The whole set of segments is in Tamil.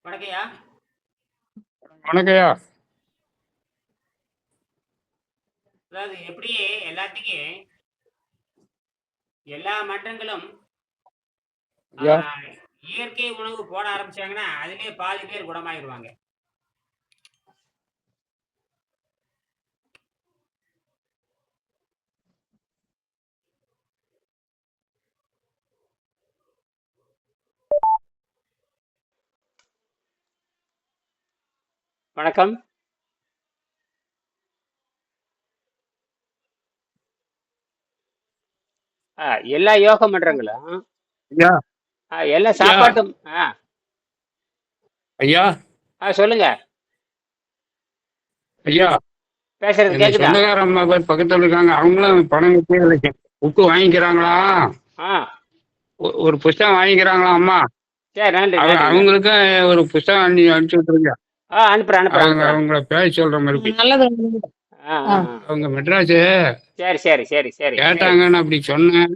வணக்கம்யா. வணக்கம்யா. அதாவது எப்படி எல்லாத்துக்கும் எல்லா மன்றங்களும் ஐயா இயற்கை உணவு போட ஆரம்பிச்சாங்கன்னா அதுலயே பாதி பேர் குணமாயிருவாங்க. வணக்கம். எல்லா யோக மன்றங்களும் ஐயா எல்லா ஐயா சாப்பாட்டும் ஐயா சொல்லுங்க. ஐயா பேசுறது எங்க கேக்குதா? சொந்தக்கார அம்மா பேர் பக்கத்துல இருக்காங்க. அவங்களும் பணம் கட்டி புக்கு வாங்கிக்கிறாங்களா? ஆ ஒரு புஸ்தகம் வாங்கிக்கிறாங்களா அம்மா? சரி, நன்றி நன்றி. அவங்களுக்கும் ஒரு புஸ்தகம் அனுப்பிச்சு விட்டுருங்க. அனுப்புறேன் அனுப்புறேன் அனுப்புறேன். அவங்கள பேச சொல்ற மாதிரி. அவங்க மெட்ராஸ். சரி சரி சரி சரி கேட்டாங்கன்னு அப்படி சொன்னேன்.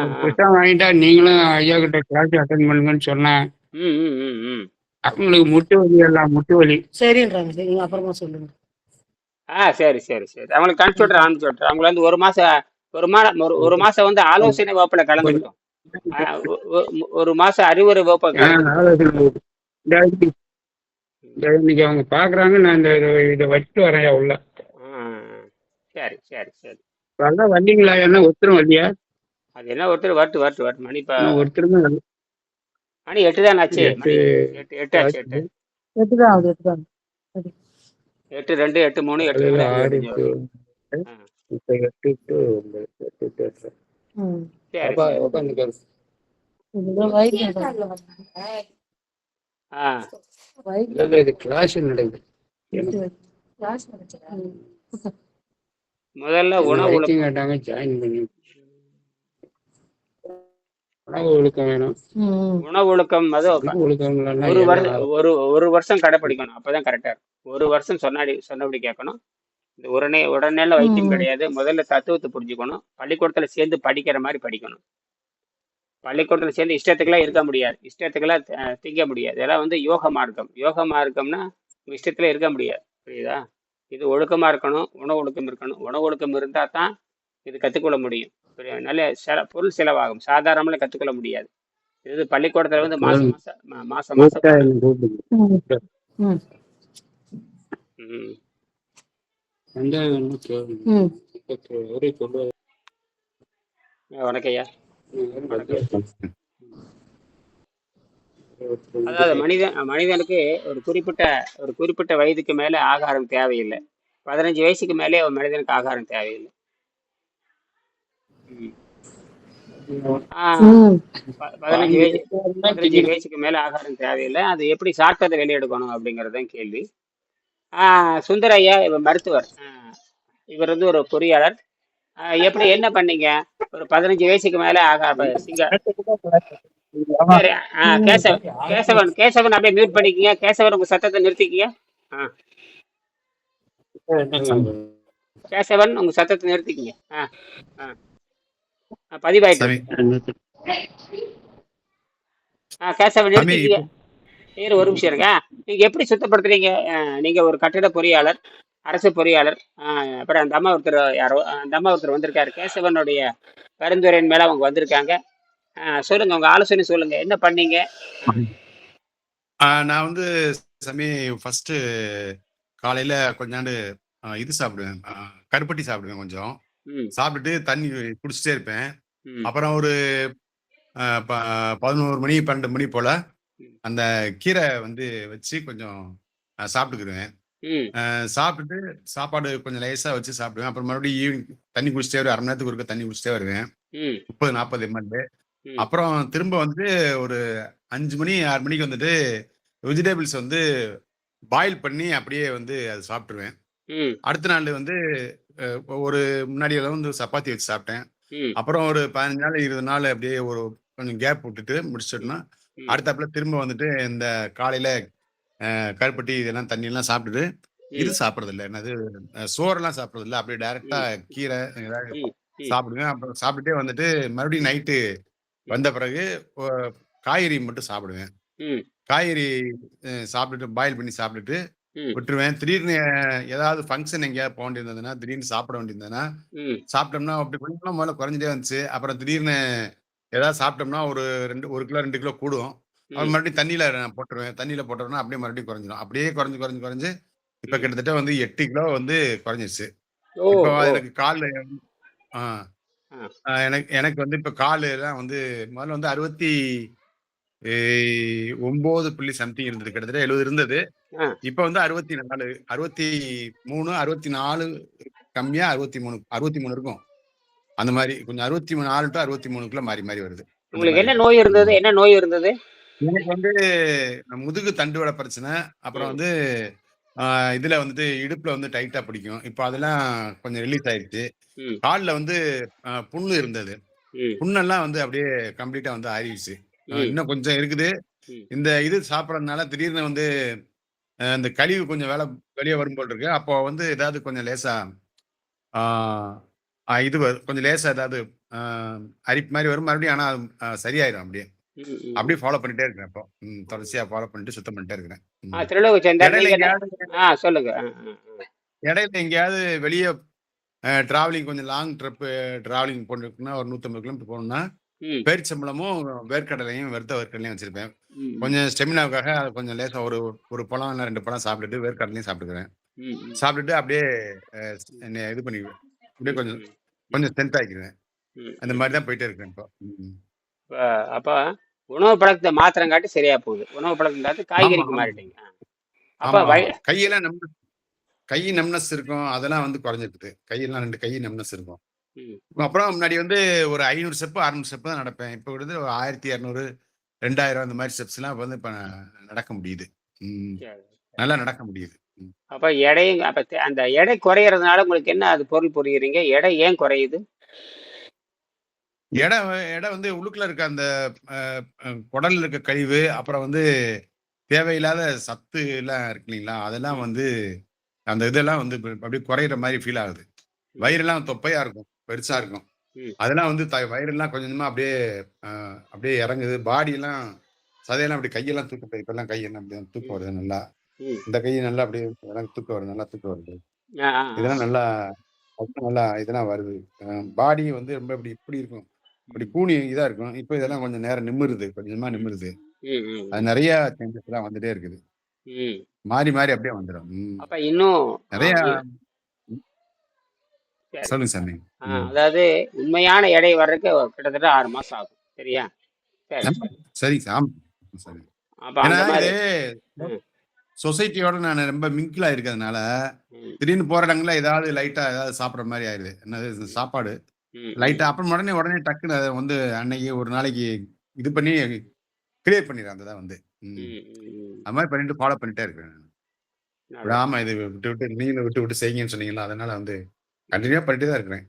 ஒரு புஸ்தகம் வாங்கிட்டா நீங்களும் ஐயா கிட்ட கிளாஸ் அட்டன் பண்ணுங்கன்னு சொன்னேன். அவங்களுக்கு முட்டு வலி எல்லாம் முட்டு வலி. சரின்றாங்க. சரி, அப்புறமா சொல்லுங்க. சரி சரி சரி. அவங்களுக்கு அனுப்பிச்சு விட்றேன். அவங்களை வந்து ஒரு மாசம் வந்து ஆலோசனை வகுப்புல கலந்துக்கிட்டோம். ஒரு மாசம் அறிவுரை வகுப்பு இன்னைக்கு அவங்க பாக்குறாங்க. நான் இதை வச்சுட்டு வரேன் உள்ள. சரி சரி சரி. அதான் வந்தீங்களா? என்ன ஒருத்தரும் வரலையா? அது என்ன ஒருத்தர் வரட்டு மணி ஒருத்தருமே மணி 8 தான் ஆச்சு. 8 ஆச்சு. 8 தான் ஆகுது. 8 2 8 3 8 முதல்ல உணவு கேட்டாங்க. ஜாயின் பண்ணி உணவு ஒழுக்கம் வேணும். உணவு ஒழுக்கம் அது ஒரு வருஷம் கடைப்பிடிக்கணும். அப்பதான் கரெக்டா இருக்கும். ஒரு வருஷம் சொன்னபடி கேட்கணும். இந்த உடனே வைத்தியம் கிடையாது. முதல்ல தத்துவத்தை புரிஞ்சுக்கணும். பள்ளிக்கூடத்துல சேர்ந்து படிக்கிற மாதிரி படிக்கணும். பள்ளிக்கூடத்துல சேர்ந்து இஷ்டத்துக்கெல்லாம் இருக்க முடியாது. இஷ்டத்துக்கெல்லாம் திங்க முடியாது. இதெல்லாம் வந்து யோக மார்க்கம்னா இஷ்டத்துல இருக்க முடியாது. புரியுதா? இது ஒழுக்கமா இருக்கணும். உணவு ஒழுக்கம் இருக்கணும். உணவு ஒழுக்கம் இருந்தா தான் இது கத்துக்கொள்ள முடியும். நல்ல பொருள் செலவாகும். சாதாரணமா கத்துக்கொள்ள முடியாது. இது பள்ளிக்கூடத்துல வந்து மாசம் வணக்கம்யா. அதாவது மனிதனுக்கு ஒரு குறிப்பிட்ட வயதுக்கு மேல ஆகாரம் தேவையில்லை. 15 வயசுக்கு மேலே ஒரு மனிதனுக்கு ஆகாரம் தேவையில்லை. 15 வயசுக்கு மேல ஆகாரம் தேவையில்லை. அது எப்படி சாப்பிட்டதை வெளியெடுக்கணும் அப்படிங்கறதுதான் கேள்வி. சுந்தரையா இவர் மருத்துவர். இவர் வந்து ஒரு பொறியாளர். எப்படி என்ன பண்ணீங்க? ஒரு 15 வயசுக்கு மேல சரி. கேசவன் அப்படியே மியூட் பண்ணிக்கீங்க. கேசவன் உங்க சத்தத்தை நிறுத்திக்கீங்க. கேசவன் உங்க சத்தத்தை நிறுத்திக்கீங்க. பதிவாயிட்டு. கேசவன் நிறுத்திக்கீங்க. ஒரு நிமிஷம் இருங்க. நீங்க எப்படி சுத்தப்படுத்துறீங்க? நீங்க ஒரு கட்டிட பொறியாளர், அரசு பொறியாளர். அப்புறம் அந்த அம்மா ஒருத்தர் வந்திருக்காரு. கேசவனுடைய பரிந்துரையின் மேல அவங்க வந்திருக்காங்க. சொல்லுங்க, உங்க ஆலோசனை சொல்லுங்க. என்ன பண்ணீங்க? நான் வந்து ஃபர்ஸ்ட் காலையில கொஞ்சாண்டு இது சாப்பிடுவேன். கருப்பட்டி சாப்பிடுவேன். கொஞ்சம் சாப்பிட்டுட்டு தண்ணி குடிச்சிட்டே இருப்பேன். அப்புறம் ஒரு 11 மணி 12 மணி போல அந்த கீரை வந்து வச்சு கொஞ்சம் சாப்பிட்டுக்குருவேன். சாப்பிட்டுட்டு சாப்பாடு கொஞ்சம் லேசா வச்சு சாப்பிடுவேன். அப்புறம் மறுபடியும் ஈவினிங் தண்ணி குடிச்சிட்டே வருவேன். 1/2 மணி நேரத்துக்கு ஒருக்க தண்ணி குடிச்சிட்டே வருவேன். 30-40 ml. அப்புறம் திரும்ப வந்து ஒரு 5 மணி 6 மணிக்கு வந்துட்டு வெஜிடபிள்ஸ் வந்து பாயில் பண்ணி அப்படியே வந்து அது சாப்பிட்டுருவேன். அடுத்த நாள் வந்து ஒரு முன்னாடி எல்லாம் வந்து சப்பாத்தி வச்சு சாப்பிட்டேன். அப்புறம் ஒரு 15 நாள் 20 நாள் அப்படியே ஒரு கொஞ்சம் கேப் விட்டுட்டு முடிச்சிட்டோம்னா அடுத்தாப்புல திரும்ப வந்துட்டு இந்த காலையில கருப்பட்டி இதெல்லாம் தண்ணி எல்லாம் சாப்பிட்டுட்டு இது சாப்பிட்றது இல்லை. என்னது சோறெல்லாம் சாப்பிட்றது இல்லை. அப்படியே டைரக்டா கீரை ஏதாவது சாப்பிடுவேன். அப்புறம் சாப்பிட்டுட்டே வந்துட்டு மறுபடியும் நைட்டு வந்த பிறகு காய்கறி மட்டும் சாப்பிடுவேன். காய்கறி சாப்பிட்டுட்டு பாயில் பண்ணி சாப்பிட்டுட்டு விட்டுருவேன். திடீர்னு ஏதாவது ஃபங்க்ஷன் எங்கேயாவது போக வேண்டியிருந்ததுன்னா, திடீர்னு சாப்பிட வேண்டியிருந்ததுன்னா, சாப்பிட்டோம்னா அப்படி கொஞ்சம் முதல்ல குறைஞ்சிட்டே வந்துச்சு. அப்புறம் திடீர்னு ஏதாவது சாப்பிட்டோம்னா ஒரு 1 கிலோ 2 கிலோ கூடும். அப்புறம் மறுபடியும் தண்ணியில நான் போட்டுருவேன். தண்ணியில போட்டோம்னா அப்படியே மறுபடியும் குறைஞ்சிடும். அப்படியே குறைஞ்சு இப்ப கிட்டத்தட்ட வந்து 8 கிலோ வந்து குறைஞ்சிருச்சு. இப்போ எனக்கு கால் எனக்கு வந்து இப்ப காலு எல்லாம் வந்து முதல்ல வந்து 69 புள்ளி சம்திங் இருந்தது, கிட்டத்தட்ட 70 இருந்தது. இப்ப வந்து 64 63 64 கம்மியா 63 இருக்கும். அந்த மாதிரி கொஞ்சம் 64 டு 63க்குள்ள மாறி மாறி வருது. உங்களுக்கு என்ன நோய் இருந்தது? என்ன நோய் இருந்தது? எனக்கு வந்து முதுகு தண்டுவட பிரச்சனை. அப்புறம் வந்து இதுல வந்துட்டு இடுப்புல வந்து டைட்டா பிடிக்கும். இப்போ அதெல்லாம் கொஞ்சம் ரிலீஸ் ஆயிடுச்சு. கால்ல வந்து புண்ணு இருந்தது. புண்ணெல்லாம் வந்து அப்படியே கம்ப்ளீட்டா வந்து ஆறிடுச்சு. இன்னும் கொஞ்சம் இருக்குது. இந்த இது சாப்பிடறதுனால திடீர்னு வந்து இந்த கழிவு கொஞ்சம் வெளியே வரும் போல் இருக்கு. அப்போ வந்து ஏதாவது கொஞ்சம் லேசா இது கொஞ்சம் லேசா ஏதாவது அரிப்பு மாதிரி வரும். மறுபடியும் ஆனா சரியாயிடும். அப்படியே ஃபாலோ பண்ணிட்டே இருக்கிறேன். இப்போ தொடர்ச்சியா ஃபாலோ பண்ணிட்டு சுத்தம் பண்ணிட்டே இருக்கிறேன். இடையில எங்கேயாவது வெளியே டிராவலிங் கொஞ்சம் லாங் ட்ரிப் டிராவலிங் போட்டுருக்குன்னா ஒரு 150 கிலோமீட்டர் போகணும்னா பேரிச்சம்பளமும் வேர்க்கடலையும் வேர்க்கடலையும் வச்சிருப்பேன். கொஞ்சம் ஸ்டெமினாவுக்காக கொஞ்சம் லேசா ஒரு பழம் இல்லை 2 பழம் சாப்பிட்டுட்டு வேர்க்கடலையும் சாப்பிட்டுக்கிறேன். சாப்பிட்டுட்டு அப்படியே என்ன இது பண்ணிக்குவேன். அப்படியே கொஞ்சம் ஸ்ட்ரென்த் ஆகிக்குவேன். அந்த மாதிரி தான் போயிட்டே இருக்கேன் இப்போ. அப்ப உணவு பழக்கத்தை மாத்திரங்காட்டி சரியா போகுது. உணவு பழக்கம் காய்கறிக்கு மாறிட்டீங்க. அப்ப கையெல்லாம் கை நம்னஸ் இருக்கும். அதெல்லாம் வந்து குறைஞ்சிருக்குது. கையெல்லாம் 2 கை நம்னஸ் இருக்கும். அப்புறம் முன்னாடி வந்து ஒரு 500 ஸ்டெப் 600 ஸ்டெப் தான் நடப்பேன். இப்போ வந்து 1200 2000 அந்த மாதிரி ஸ்டெப்ஸ் எல்லாம் வந்து இப்ப நடக்க முடியுது. நல்லா நடக்க முடியுது. அப்ப எடையும் அந்த எடை குறையறதுனால உங்களுக்கு என்ன அது பொருள் புரியுறீங்க? எடை ஏன் குறையுது? எடை வந்து உள்ளுக்குள்ள இருக்க அந்த குடல்ல இருக்க கழிவு, அப்புறம் வந்து தேவையில்லாத சத்து எல்லாம் இருக்கு இல்லைங்களா, அதெல்லாம் வந்து அந்த இதெல்லாம் வந்து அப்படியே குறையிற மாதிரி ஃபீல் ஆகுது. வயிறெல்லாம் தொப்பையா இருக்கும், பெருசா இருக்கும். அதெல்லாம் வந்து வயிறெல்லாம் கொஞ்சமா அப்படியே இறங்குது. பாடி எல்லாம் சதையெல்லாம் அப்படி கையெல்லாம் தூக்க, இப்பெல்லாம் கையெல்லாம் அப்படியே தூக்கம் வருது. நல்லா இந்த கையை நல்லா அப்படியே தூக்கம் வருது, நல்லா தூக்கம் வருது. இதெல்லாம் நல்லா இதெல்லாம் வருது. பாடி வந்து ரொம்ப இப்படி இருக்கும், அப்படி கூனி இதா இருக்கும். இப்போ இதெல்லாம் கொஞ்சம் நேரம் நிமிருது, கொஞ்சமா நிமிருது. அது நிறைய சேஞ்சஸ் எல்லாம் வந்துட்டே இருக்குது. மாறி மாறி அப்படியே வந்துடும். அப்ப இன்னும் நிறைய சொல்லுங்க சாமி. அதாவது உண்மையான எடை வர்றதுக்கு கிட்டத்தட்ட 6 மாசம் ஆகும். சரியா? சரி சாமி. சொசைட்டியோட நான் ரொம்ப மிங்கிள் ஆயிருக்கிறதுனால திடீர்னு போற இடங்கள்ல ஏதாவது லைட்டா ஏதாவது சாப்பிட்ற மாதிரி ஆயிடுது. என்னது சாப்பாடு லைட்டா, அப்புறம் உடனே டக்குன்னு அதை வந்து அன்னைக்கு ஒரு நாளைக்கு இது பண்ணி கிளியர் பண்ணிடுறேன். அந்த வந்து அது மாதிரி பண்ணிட்டு ஃபாலோ பண்ணிட்டே இருக்கேன். விடாம இது விட்டு நீங்களும் விட்டு செய்யுங்கன்னு சொன்னீங்களா, அதனால வந்து கண்டினியூ பண்ணிட்டு தான் இருக்கிறேன்.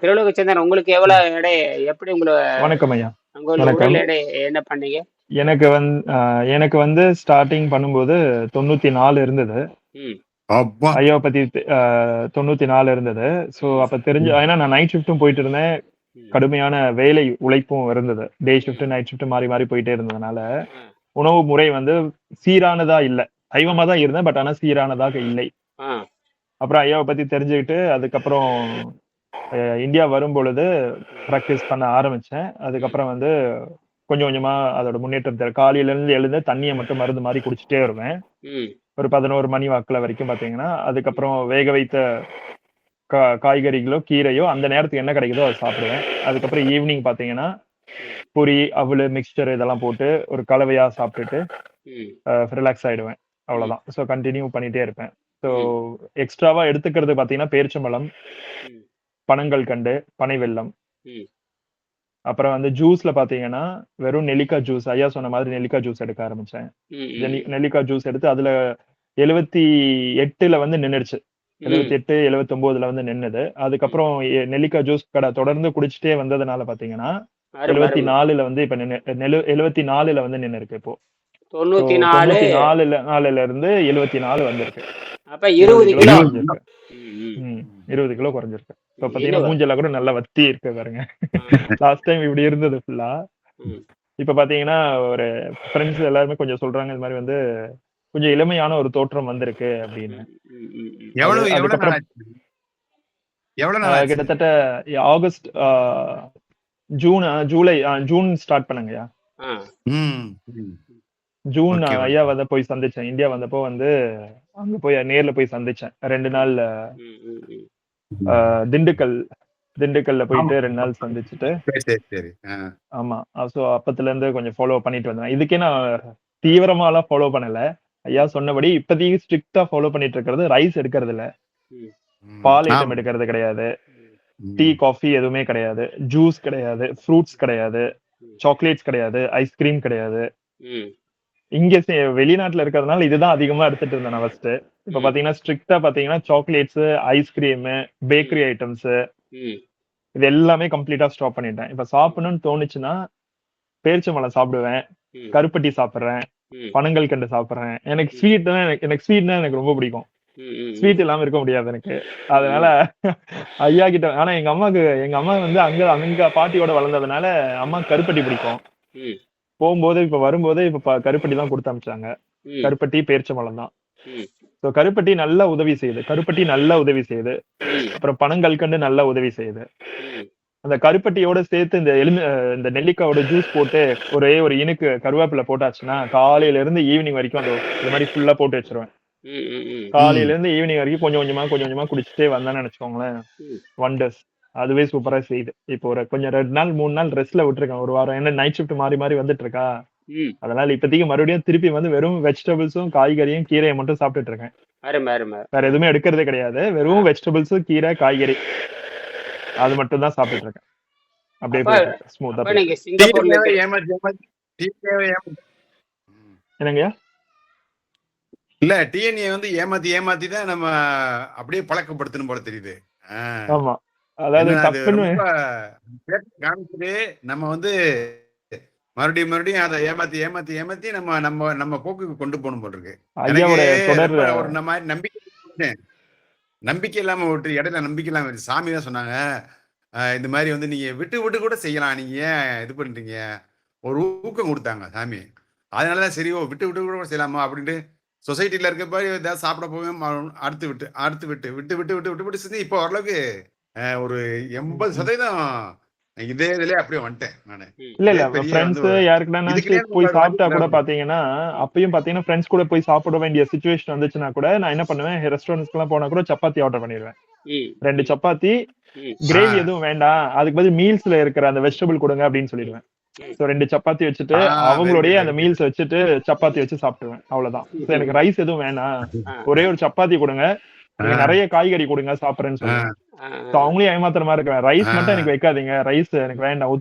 திருலோகச்சந்திரன், உங்களுக்கு எவ்வளவு எடை, எப்படி உங்களுக்கு? வணக்கம் ஐயா. எடை என்ன பண்ணீங்க? எனக்கு வந்து ஸ்டார்டிங் பண்ணும்போது 94 இருந்தது. ஐயாவை பத்தி 94 இருந்தது. ஸோ அப்ப தெரிஞ்சு, ஏன்னா நான் நைட் ஷிஃப்ட்டும் போயிட்டு இருந்தேன், கடுமையான வேலை உழைப்பும் இருந்தது. டே ஷிஃப்ட் நைட் ஷிஃப்ட் மாறி மாறி போயிட்டே இருந்ததுனால உணவு முறை வந்து சீரானதா இல்லை. சைவமா தான் இருந்தேன், பட் ஆனா சீரானதாக இல்லை. அப்புறம் ஐயாவை பத்தி தெரிஞ்சுக்கிட்டு அதுக்கப்புறம் இந்தியா வரும் பொழுது ப்ராக்டிஸ் பண்ண ஆரம்பிச்சேன். அதுக்கப்புறம் வந்து கொஞ்சம் கொஞ்சமா அதோட முன்னேற்றம் காலையில இருந்து எழுந்து தண்ணியை மட்டும் மருந்து மாதிரி குடிச்சிட்டே வருவேன். ஒரு 11 மணி வாக்குல வரைக்கும் பாத்தீங்கன்னா. அதுக்கப்புறம் வேக வைத்த காய்கறிகளோ கீரையோ அந்த நேரத்துக்கு என்ன கிடைக்குதோ அதை சாப்பிடுவேன். அதுக்கப்புறம் ஈவினிங் பாத்தீங்கன்னா பொரி, அவளு, மிக்சர் இதெல்லாம் போட்டு ஒரு கலவையா சாப்பிட்டுட்டு ரிலாக்ஸ் ஆயிடுவேன். அவ்வளவுதான். ஸோ கண்டினியூ பண்ணிட்டே இருப்பேன். ஸோ எக்ஸ்ட்ராவா எடுத்துக்கிறது பாத்தீங்கன்னா பேரிச்சம்பழம், பனங்கள் கண்டு, பனை வெல்லம். அப்புறம் வந்து ஜூஸ்ல பாத்தீங்கன்னா வெறும் நெல்லிக்காய் ஜூஸ், ஐயா சொன்ன மாதிரி நெல்லிக்காய் ஜூஸ் எடுக்க ஆரம்பிச்சேன். நெல்லிக்காய் ஜூஸ் எடுத்து அதுல 78ல வந்து நின்னுடுச்சு. 78 79ல வந்து நின்னுது. அதுக்கப்புறம் நெல்லிக்காய் ஜூஸ் கடை தொடர்ந்து குடிச்சிட்டே வந்ததுனால பாத்தீங்கன்னா 74ல வந்து இப்ப 74ல வந்து நின்னு இருக்கு. இப்போ 94ல இருந்து 74 வந்திருக்கு. அப்ப 20 கிலோ 20 கிலோ குறைஞ்சிருக்கு. இப்ப பாத்தீங்கன்னா மூஞ்செல்லாம் கூட நல்லா வத்தி இருக்கு பாருங்க. லாஸ்ட் டைம் இப்படி இருந்தது ஃபுல்லா. இப்ப பாத்தீங்கன்னா ஒரு ஃப்ரெண்ட்ஸ் எல்லாருமே கொஞ்சம் சொல்றாங்க இது மாதிரி வந்து கொஞ்சம் இளமையான ஒரு தோற்றம் வந்திருக்கு அப்படின்னு. அதுக்கப்புறம் கிட்டத்தட்ட ஆகஸ்ட் ஜூன் ஸ்டார்ட் பண்ணுங்கய்யா. ஜூன் ஐயா வந்து போய் சந்திச்சேன். இந்தியா வந்தப்போ வந்து அங்க போய் நேர்ல போய் சந்திச்சேன். 2 நாள் திண்டுக்கல்ல போயிட்டு 2 நாள் சந்திச்சுட்டு. ஆமா. சோ அப்பத்துல இருந்து கொஞ்சம் ஃபாலோ பண்ணிட்டு வந்தேன். இதுக்கே நான் தீவிரமா எல்லாம் ஃபாலோ பண்ணல. ஐயா சொன்னபடி இப்போதைக்கு ஸ்ட்ரிக்டா ஃபாலோ பண்ணிட்டு இருக்கிறது ரைஸ் எடுக்கிறது இல்ல, பால் ஐட்டம் எடுக்கிறது கிடையாது, டீ காஃபி எதுவுமே கிடையாது, ஜூஸ் கிடையாது, ஃப்ரூட்ஸ் கிடையாது, சாக்லேட்ஸ் கிடையாது, ஐஸ்கிரீம் கிடையாது. இங்க வெளிநாட்டுல இருக்கிறதுனால இதுதான் அதிகமா எடுத்துட்டு இருந்தேன் நான் ஃபர்ஸ்ட். இப்ப பாத்தீங்கன்னா ஸ்ட்ரிக்டா பாத்தீங்கன்னா சாக்லேட்ஸ், ஐஸ்கிரீம், பேக்கரி ஐட்டம்ஸ் இது எல்லாமே கம்ப்ளீட்டா ஸ்டாப் பண்ணிட்டேன். இப்ப சாப்பிடணும்னு தோணுச்சுன்னா பேரிச்சம்பழம் சாப்பிடுவேன், கருப்பட்டி சாப்பிடுறேன், பனங்கள் கண்டு சாப்பிடுறேன். எனக்கு ஸ்வீட்னா எனக்கு ரொம்ப பிடிக்கும். ஸ்வீட் இல்லாம இருக்க முடியாது எனக்கு. அதனால ஐயா கிட்ட, ஆனா எங்க அம்மா வந்து அங்க பாட்டியோட வளர்ந்ததுனால அம்மா கருப்பட்டி பிடிக்கும். போகும்போது இப்ப வரும்போது இப்ப கருப்பட்டி தான் கொடுத்து அனுப்பிச்சாங்க. கருப்பட்டி பேரிச்சம்பழம் தான். கருப்பட்டி நல்லா உதவி செய்யுது. அப்புறம் பனங்கல்கண்டு நல்லா உதவி செய்யுது. அந்த கருப்பட்டியோட சேர்த்து இந்த நெல்லிக்காயோட ஜூஸ் போட்டு ஒரே ஒரு இனுக்கு கருவேப்பிலை போட்டாச்சுன்னா காலையில இருந்து ஈவினிங் வரைக்கும் இந்த மாதிரி ஃபுல்லா போட்டு வச்சிருவேன். காலையில இருந்து ஈவினிங் வரைக்கும் கொஞ்சம் கொஞ்சமா குடிச்சிட்டே வந்தான்னு நினைச்சுக்கோங்களேன், வண்டர்ஸ். அதுவே சூப்பரா செய்யுது. இப்போ ஒரு கொஞ்சம் 2 நாள் 3 நாள் ரெஸ்ட்ல விட்டுருக்கேன் ஒரு வாரம். ஏன்னா நைட் ஷிஃப்ட் மாறி வந்துட்டு இருக்கா. அதனால இப்போதைக்கு மறுபடியும் திருப்பி வந்து வெறும் வெஜிடபிள்ஸும் காய்கறியும் கீரையை மட்டும் சாப்பிட்டுட்டு இருக்கேன். வேற எதுவுமே எடுக்கிறதே கிடையாது. வெறும் வெஜிடபிள்ஸும் கீரை காய்கறி அது மட்டும் தான் சாப்பிட்டுட்டு இருக்கேன். அப்படியே ஸ்மூத்தா. என்னங்கய்யா? இல்ல டிஎன்ஏ வந்து ஏமாத்தி தான் நம்ம அப்படியே பழக்கப்படுத்தணும் போல தெரியுது. ஆமா, அதாவது நம்ம வந்து மறுபடியும் அதை ஏமாத்தி நம்ம போக்குக்கு கொண்டு போகணும் போல இருக்கு. ஒரு மாதிரி நம்பிக்கை இல்லாம விட்டு இடையில நம்பிக்கை இல்லாம சாமி தான் சொன்னாங்க, இந்த மாதிரி வந்து நீங்க விட்டு கூட செய்யலாம், நீங்க ஏன் இது பண்றீங்க, ஒரு ஊக்கம் கொடுத்தாங்க சாமி. அதனாலதான் சரி விட்டு கூட செய்யலாமா அப்படின்ட்டு சொசைட்டில இருக்க மாதிரி ஏதாவது சாப்பிட போவேன், அடுத்து விட்டு செஞ்சு இப்போ ஓரளவுக்கு ஒரு 80% இதே இதுலயே அப்படியே வந்துட்டேன் நானு. இல்ல ஃப்ரெண்ட்ஸ் யாருக்குன்னா போய் சாப்பிட்டா கூட பாத்தீங்கன்னா அப்பயும் பாத்தீங்கன்னா ஃப்ரெண்ட்ஸ் கூட போய் சாப்பிட வேண்டிய சிச்சுவேஷன் வந்துச்சுன்னா கூட நான் என்ன பண்ணுவேன், ரெஸ்டாரண்ட்ஸ்க்கு எல்லாம் போனா கூட சப்பாத்தி ஆர்டர் பண்ணிடுவேன். 2 சப்பாத்தி, கிரேவி எதுவும் வேண்டாம், அதுக்கு பதில் மீல்ஸ்ல இருக்கிற அந்த வெஜிடபிள் கொடுங்க அப்படின்னு சொல்லிடுவேன். 2 சப்பாத்தி வச்சுட்டு அவங்களுடைய அந்த மீல்ஸ் வச்சுட்டு சப்பாத்தி வச்சு சாப்பிடுவேன். அவ்வளவுதான். எனக்கு ரைஸ் எதுவும் வேணாம், ஒரே ஒரு சப்பாத்தி கொடுங்க, நிறைய காய்கறி கொடுங்க சாப்பிடுறேன்னு சொல்லுவேன். அவங்களையும் ஏமாத்துற மாதிரி இருக்கேன். ரைஸ் மட்டும் எனக்கு வைக்காதீங்க, ரைஸ் எனக்கு வேண்டாம்,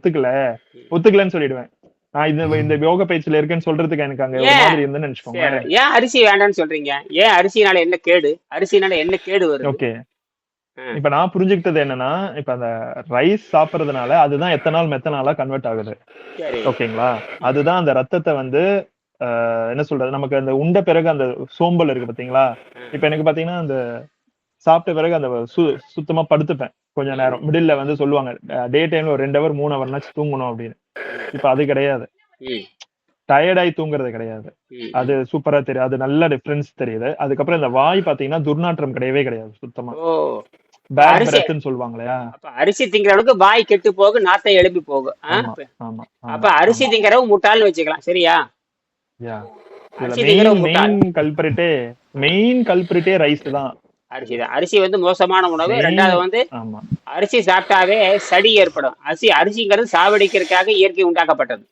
ஒத்துக்கலன்னு சொல்லிடுவேன். நான் இந்த யோக பயிற்சியில இருக்கேன்னு சொல்றதுக்கு எனக்கு அங்க ஒரு மாதிரி இருந்துன்னு நினைச்சுக்கோங்க. ஏன் அரிசி வேண்டாம்னு சொல்றீங்க? ஏன் அரிசினால என்ன கேடு வருது? ஓகே, இப்ப நான் புரிஞ்சுக்கிட்டது என்னன்னா, இப்ப அந்த ரைஸ் சாப்பிடறதுனால அதுதான் மெத்தனாலா கன்வெர்ட் ஆகுது. ஓகேங்களா? அதுதான் அந்த ரத்தத்தை வந்து என்ன சொல்றது, நமக்கு அந்த உண்ட பிறகு அந்த சோம்பல் இருக்கு பாத்தீங்களா. இப்ப எனக்கு பாத்தீங்கன்னா அந்த சாப்பிட்ட பிறகு அந்த சுத்தமா படுத்துப்பேன் கொஞ்ச நேரம். மிடில்ல வந்து சொல்லுவாங்க டே டைம்ல ஒரு 2 hour 3 hour தூங்கணும் அப்படின்னு. இப்ப அது கிடையாது, டயர்டாயி தூங்குறது கிடையாது. அது சூப்பரா தெரியும், அது நல்ல டிஃபரன்ஸ் தெரியுது. அதுக்கப்புறம் இந்த வாய் பாத்தீங்கன்னா துர்நாற்றம் கிடையவே கிடையாது சுத்தமா. சொல்லுவாங்களா, அரிசி திங்கிறவனுக்கு வாய் கெட்டு போகு, நாத்தை எழுப்பி போகும். அப்ப அரிசி திங்கிறவங்க முட்டாள்னு வச்சுக்கலாம், சரியா? மெயின் கல்பிரிட்டே ரைஸ் தான். அரிசி வந்து மோசமான உணவு. ரெண்டாவது வந்து அரிசி சாப்பிட்டாவே சடி ஏற்படும். அரிசிங்கிறது சாவடிக்கிறதுக்காக இயற்கை உண்டாக்கப்பட்டது.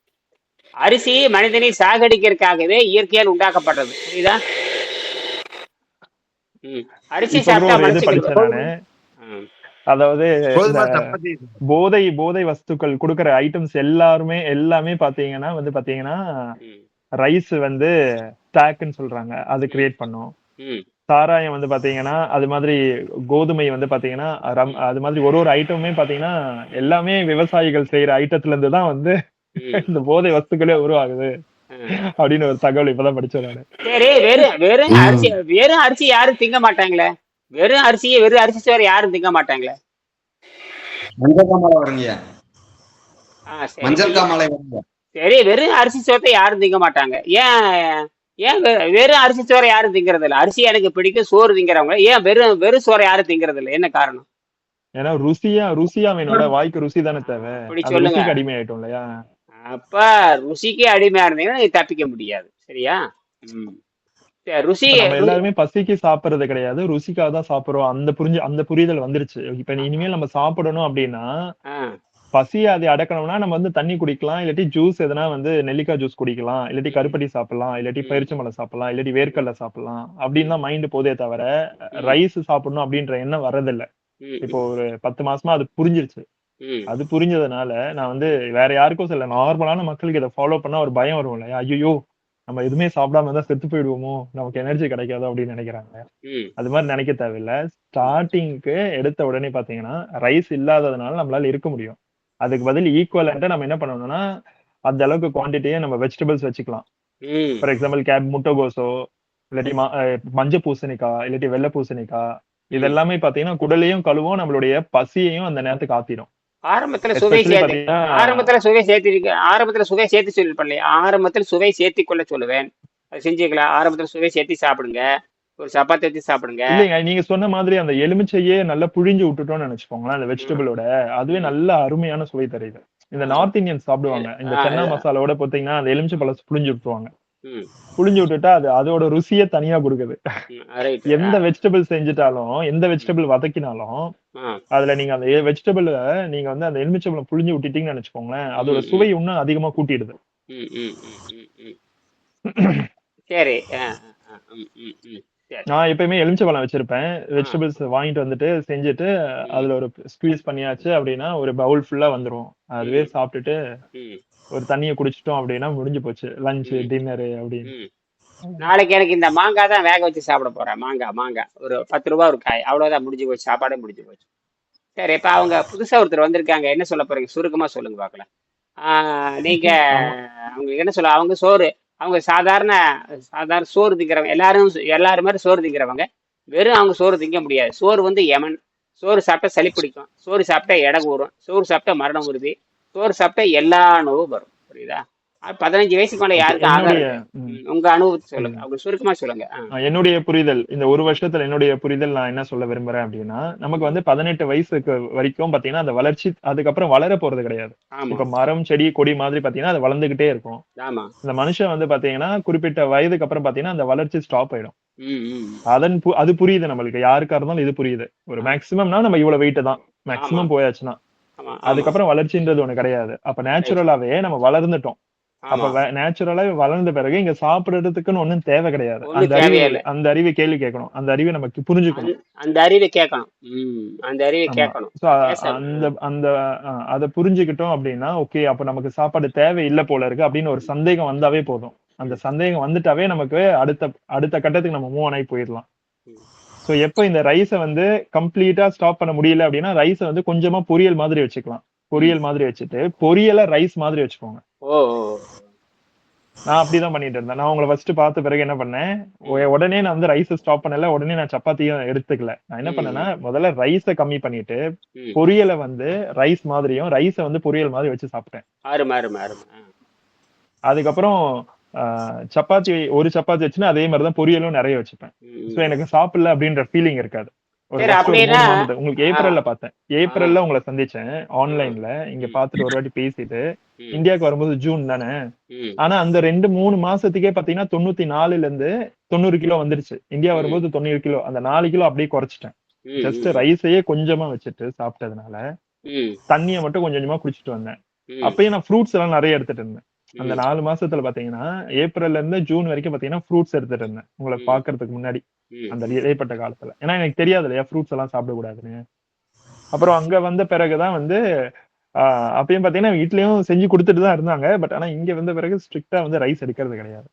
அரிசி மனிதனை சாகடிக்கிறதுக்காகவே இயற்கையால் உண்டாக்கப்பட்டது, புரியுதா? அரிசி சாப்பிட்டா அதாவது போதை வஸ்துக்கள் கொடுக்கற ஐட்டம்ஸ் எல்லாமே பாத்தீங்கன்னா ரைஸ் வந்து ஸ்டாக்னு சொல்றாங்க, அது கிரியேட் பண்ணும். சாராயம் வந்து பாத்தீங்கன்னா அது மாதிரி, கோதுமை வந்து பாத்தீங்கன்னா அது மாதிரி ஒரு ஐட்டமுமே பாத்தீங்கன்னா எல்லாமே விவசாயிகள் செய்யற ஐட்டத்துல இருந்து தான் வந்து இந்த போதை வஸ்துக்களே உருவாகுது அப்படின்னு ஒரு தகவல் இப்பதான் படிச்சேன் நானு. சரி, வெறும் அரிசி யாரும் திங்க மாட்டாங்களே, வெறும் அரிசி சோறு யாரும் திங்க மாட்டாங்களே. மஞ்சள் காமாலை வருங்கய்யா. சரி மஞ்சள் காமாலை வருங்க. சரி, வெறும் அரிசி சோத்தை யாரும் திங்க மாட்டாங்க. ஏன் ஏன் வெறும் அரிசி சோறை யாரும் திங்கிறது இல்லை? அரிசி எனக்கு பிடிக்கும், சோறு திங்கிறவங்க ஏன் வெறும் வெறும் சோறை யாரும் திங்கிறது இல்லை? என்ன காரணம்? ஏன்னா ருசியா வேணும்ல, வாய்க்கு ருசி தானே தேவை. அப்படி அது சொல்லுங்க. ருசிக்கு அடிமை ஆயிட்டோம் இல்லையா? அப்ப ருசிக்கு அடிமையா இருந்தீங்கன்னா நீங்க தப்பிக்க முடியாது. சரியா? ருசி நம்ம எல்லாருமே பசிக்கு சாப்பிடுறது கிடையாது, ருசிக்காக தான் சாப்பிடுறோம். அந்த புரிதல் வந்துருச்சு. இப்ப இனிமேல் நம்ம சாப்பிடணும் அப்படின்னா பசியை அதை அடக்கணும்னா நம்ம வந்து தண்ணி குடிக்கலாம், இல்லாட்டி ஜூஸ் எதனா வந்து நெல்லிக்காய் ஜூஸ் குடிக்கலாம், இல்லாட்டி கருப்பட்டி சாப்பிடலாம், இல்லாட்டி பயிற்சிமலை சாப்பிடலாம், இல்லாட்டி வேர்க்கடலை சாப்பிடலாம் அப்படின்னு தான் மைண்ட் போதே தவிர ரைஸ் சாப்பிடணும் அப்படின்ற எண்ணம் வர்றதில்லை. இப்போ ஒரு 10 மாசமா அது புரிஞ்சிருச்சு. அது புரிஞ்சதுனால நான் வந்து வேற யாருக்கும் சொல்ல, நார்மலான மக்களுக்கு இதை ஃபாலோ பண்ணா ஒரு பயம் வரும் இல்லையா? ஐயோ நம்ம எதுவுமே சாப்பிடாம இருந்தா செத்து போயிடுவோமோ, நமக்கு எனர்ஜி கிடைக்காதோ அப்படின்னு நினைக்கிறாங்க. அது மாதிரி நினைக்க தேவையில்லை. ஸ்டார்டிங்க்கு எடுத்த உடனே பாத்தீங்கன்னா ரைஸ் இல்லாததுனால நம்மளால இருக்க முடியும். அதுக்கு பதில் ஈக்குவலண்டா நம்ம என்ன பண்ணணும்னா அந்த அளவுக்கு குவான்டிட்டியே நம்ம வெஜிடபிள்ஸ் வச்சுக்கலாம். ஃபார் எக்ஸாம்பிள் முட்டைகோஸோ, இல்லாட்டி மஞ்சள் பூசணிக்காய், இல்லாட்டி வெள்ளை பூசணிக்காய், இதெல்லாமே பாத்தீங்கன்னா குடலையும் கழுவும், நம்மளுடைய பசியையும் அந்த நேரத்துக்கு ஆத்திடும். ஆரம்பத்துல சுவை சேர்த்து சொல்லிருப்பேன். ஆரம்பத்தில் சுவை சேர்த்தி கொள்ள சொல்லுவேன். அது செஞ்சுக்கலாம். ஆரம்பத்துல சுவை சேர்த்து சாப்பிடுங்க, ஒரு சப்பாத்தி வச்சு சாப்பிடுங்க. இல்லைங்க, நீங்க சொன்ன மாதிரி அந்த எலுமிச்சையே நல்லா புழிஞ்சு விட்டுட்டோம்னு நினைச்சுக்கோங்களேன், அந்த வெஜிடபிளோட அதுவே நல்ல அருமையான சுவை தருது. இந்த நார்த் இந்தியன் சாப்பிடுவாங்க, இந்த சென்னா மசாலாவோட பாத்தீங்கன்னா அந்த எலுமிச்சை பழம் புழிஞ்சு விட்டுருவாங்க. புழிஞ்சு விட்டுட்டா அது அதோட ருசியை தனியா கொடுக்குது. எந்த வெஜிடபிள் செஞ்சுட்டாலும், எந்த வெஜிடபிள் வதக்கினாலும் அதுல நீங்க அந்த வெஜிடபிள் நீங்க வந்து அந்த எலுமிச்சம்பழம் புழிஞ்சு விட்டுட்டீங்கன்னு நினைச்சுக்கோங்களேன், அதோட சுவை இன்னும் அதிகமா கூட்டிடுது. சரி, நான் எப்பயுமே எலுமிச்சம்பழம் வச்சிருப்பேன். வெஜிடபிள்ஸ் வாங்கிட்டு வந்துட்டு செஞ்சுட்டு அதுல ஒரு ஸ்குவீஸ் பண்ணியாச்சு அப்படின்னா ஒரு பவுல் ஃபுல்லா வந்துரும். அதுவே சாப்பிட்டுட்டு ஒரு தண்ணியை குடிச்சிட்டோம் அப்படின்னா முடிஞ்சு போச்சு லஞ்ச் டின்னரு அப்படின்னு. நாளைக்கு எனக்கு இந்த மாங்காய் தான் வேக வச்சு சாப்பிட போறேன். மாங்காய் ஒரு 10 ரூபாய் ஒரு காய், அவ்வளவுதான், முடிஞ்சு போச்சு, சாப்பாடே முடிஞ்சு போச்சு. சரி, இப்ப அவங்க புதுசா ஒருத்தர் வந்திருக்காங்க, என்ன சொல்ல போறீங்க? சுருக்கமா சொல்லுங்க பாக்கலாம். நீங்க அவங்களுக்கு என்ன சொல்ல? அவங்க சோறு, அவங்க சாதாரண சோறு திங்கிறவங்க, எல்லாரும் மாதிரி சோறு திங்கிறவங்க. வெறும் அவங்க சோறு திங்க முடியாது. சோறு வந்து யமன். சோறு சாப்பிட்டா சளி பிடிக்கும், சோறு சாப்பிட்டா எடை கூறும், சோறு சாப்பிட்டா மரணம் உறுதி, சோறு சாப்பிட்டா எல்லா நோவும் வரும். புரியுதா? 15 வயசுக்கு மேல யாருக்கு ஆகாது. உங்க அனுபவத்தை சொல்லுங்க, அவங்க சுருக்கமா சொல்லுங்க. என்னுடைய புரிதல், இந்த ஒரு வருஷத்துல என்னுடைய புரிதல் நான் என்ன சொல்ல விரும்புறேன் அப்படின்னா, நமக்கு வந்து 18 வயசுக்கு வரைக்கும் பாத்தீங்கன்னா அந்த வளர்ச்சி அதுக்கப்புறம் வளர போறது கிடையாது. இப்ப மரம் செடி கொடி மாதிரி பாத்தீங்கன்னா அது வளர்ந்துகிட்டே இருக்கும். இந்த மனுஷன் வந்து பாத்தீங்கன்னா குறிப்பிட்ட வயதுக்கு அப்புறம் பாத்தீங்கன்னா அந்த வளர்ச்சி ஸ்டாப் ஆயிடும். அது புரியுது நம்மளுக்கு, யாருக்கா இருந்தாலும் இது புரியுது. ஒரு மேக்சிமம்னா நம்ம இவ்வளவு வெயிட் தான் மேக்சிமம் போயாச்சுன்னா, அதுக்கப்புறம் வளர்ச்சின்றது ஒண்ணு கிடையாது. அப்ப நேச்சுரலாவே நம்ம வளர்ந்துட்டோம். அப்ப நேச்சுரலா வளர்ந்த பிறகு இங்க சாப்பிடுறதுக்குன்னு ஒண்ணும் தேவை கிடையாது. அந்த அறிவை கேள்வி கேட்கணும், அந்த அறிவை நமக்கு புரிஞ்சுக்கணும், அந்த அறிவை கேட்கணும். அதை புரிஞ்சுக்கிட்டோம் அப்படின்னா ஓகே, அப்ப நமக்கு சாப்பாடு தேவை இல்லை போல இருக்கு அப்படின்னு ஒரு சந்தேகம் வந்தாவே போதும். அந்த சந்தேகம் வந்துட்டாவே நமக்கு அடுத்த கட்டத்துக்கு நம்ம மூவ் ஆகி போயிடலாம். சோ எப்ப இந்த ரைஸை வந்து கம்ப்ளீட்டா ஸ்டாப் பண்ண முடியல அப்படின்னா ரைஸை வந்து கொஞ்சமா பொரியல் மாதிரி வச்சுக்கலாம். பொரியல் மாதிரி வச்சுட்டு பொரியலை ரைஸ் மாதிரி வச்சுக்கோங்க. நான் அப்படிதான் பண்ணிட்டு இருந்தேன். நான் உங்களை ஃபர்ஸ்ட் பார்த்த பிறகு என்ன பண்ணேன், உடனே நான் வந்து ரைஸை ஸ்டாப் பண்ணல, உடனே நான் சப்பாத்தியும் எடுத்துக்கல. நான் என்ன பண்ணேன்னா முதல்ல ரைஸை கம்மி பண்ணிட்டு பொரியலை வந்து ரைஸ் மாதிரியும் ரைஸை வந்து பொரியல் மாதிரி வச்சு சாப்பிட்டேன். அதுக்கப்புறம் சப்பாத்தி ஒரு சப்பாத்தி வச்சுன்னா அதே மாதிரிதான் பொரியலும் நிறைய வச்சுப்பேன். சோ எனக்கு சாப்பிடல அப்படின்ற ஃபீலிங் இருக்காது. உங்களுக்கு ஏப்ரல்ல பார்த்தேன், ஏப்ரல்ல உங்களை சந்திச்சேன் ஆன்லைன்ல, இங்க பாத்துட்டு ஒரு வாட்டி பேசிட்டு இந்தியாவுக்கு வரும்போது ஜூன் தானே. ஆனா அந்த 2-3 மாசத்துக்கே பாத்தீங்கன்னா 94ல இருந்து 90 கிலோ வந்துருச்சு. இந்தியா வரும்போது 90 கிலோ, அந்த 4 கிலோ அப்படியே குறைச்சிட்டேன். ஜஸ்ட் ரைஸையே கொஞ்சமா வச்சுட்டு சாப்பிட்டதுனால தண்ணியை மட்டும் கொஞ்சம் கொஞ்சமா குடிச்சிட்டு வந்தேன். அப்பயும் நான் ஃப்ரூட்ஸ் எல்லாம் நிறைய எடுத்துட்டு இருந்தேன். அந்த 4 மாசத்துல பாத்தீங்கன்னா ஏப்ரல்ல இருந்து ஜூன் வரைக்கும் பாத்தீங்கன்னா ஃப்ரூட்ஸ் எடுத்துட்டு இருந்தேன் உங்களை பாக்குறதுக்கு முன்னாடி, அந்த இடைப்பட்ட காலத்துல. ஏன்னா எனக்கு தெரியாது இல்லையா ஃப்ரூட்ஸ் எல்லாம் சாப்பிடக்கூடாதுன்னு. அப்புறம் அங்க வந்த பிறகுதான் வந்து அப்பயும் பாத்தீங்கன்னா வீட்லயும் செஞ்சு கொடுத்துட்டு தான் இருந்தாங்க. பட் ஆனா இங்க வந்த பிறகு ஸ்ட்ரிக்டா வந்து ரைஸ் எடுக்கிறது கிடையாது.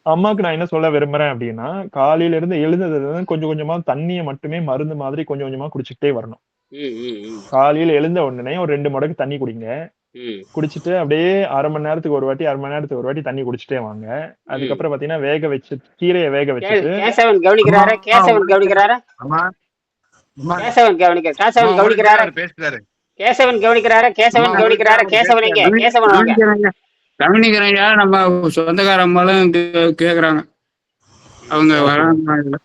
அம்மாவுக்கு நான் என்ன சொல்ல விரும்புறேன் அப்படின்னா, காலையில இருந்து எழுந்ததுல கொஞ்சம் கொஞ்சமா தண்ணியை மட்டுமே மருந்து மாதிரி கொஞ்சம் கொஞ்சமா குடிச்சுக்கிட்டே வரணும். காலையில எழுந்த உடனே ஒரு 2 மடக்கு தண்ணி குடிங்க. குடிச்சிட்டு அப்படியே அரை மணி நேரத்துக்கு ஒரு வாட்டி தண்ணி குடிச்சிட்டே வாங்க. அதுக்கப்புறம் பாத்தீங்கன்னா வேக வச்சு கீரையை வேக வச்சுட்டு கேசவன் அம்மா உங்களுக்கு கவனிக்கிறாரா? அவர் பேசுறாரு. கேசவன் கவனிக்கிறாரா? அம்மா கேசவன் உங்களுக்கு கவனிக்கிறாரா? அவர் கேசவன் எங்க? பேசுறாரு. கேசவன் வாங்க. கவனிக்கிறேங்க. நம்ம சொந்தக்கார அம்மாலும் கேக்குறாங்க. அவங்க வராங்க.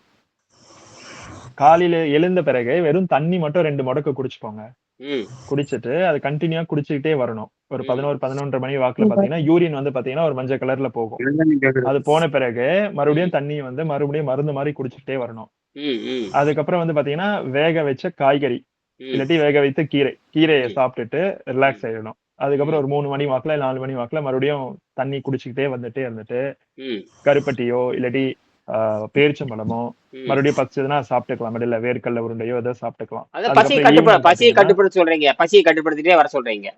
காலையில எழுந்த பிறகு வெறும் தண்ணி மட்டும் 2 முடக்கு குடிச்சுக்கோங்க. ம் குடிச்சிட்டு அது கண்டினியூவா குடிச்சுக்கிட்டே வரணும். ஒரு ம் 11, 11:30 மணி வாக்குல பாத்தீங்கன்னா யூரின் வந்து பாத்தீங்கன்னா ஒரு மஞ்சள் கலர்ல போகும். கேக்குறேன். அது போன பிறகு ம் மறுபடியும் தண்ணி வந்து மறுபடியும் மருந்து மாதிரி குடிச்சுக்கிட்டே வரணும். ம் ம் அதுக்கப்புறம் வந்து பாத்தீங்கன்னா வேக வச்ச காய்கறி ம் இல்லாட்டி வேக வைத்த கீரையை ம் சாப்பிட்டுட்டு ம் ரிலாக்ஸ் ஆயிடணும். அதுக்கப்புறம் ம் ஒரு 3 மணி வாக்குல 4 மணி வாக்குல மறுபடியும் தண்ணி குடிச்சுக்கிட்டே வந்துட்டே இருந்துட்டு ம் கருப்பட்டியோ இல்லாட்டி பேரிச்சம்பழமோ ம் மறுபடியும் பசிச்சதுன்னா சாப்பிட்டுக்கலாம். இல்ல வேர்க்கடலை உருண்டையோ ஏதோ சாப்பிட்டுக்கலாம். அதான் அதுக்கப்புறம் ஈவினிங் பசியை பாத்தீங்கன்னா கட்டுப்படுத்த சொல்றீங்க. பசியை கட்டுப்படுத்திட்டே வர சொல்றீங்க.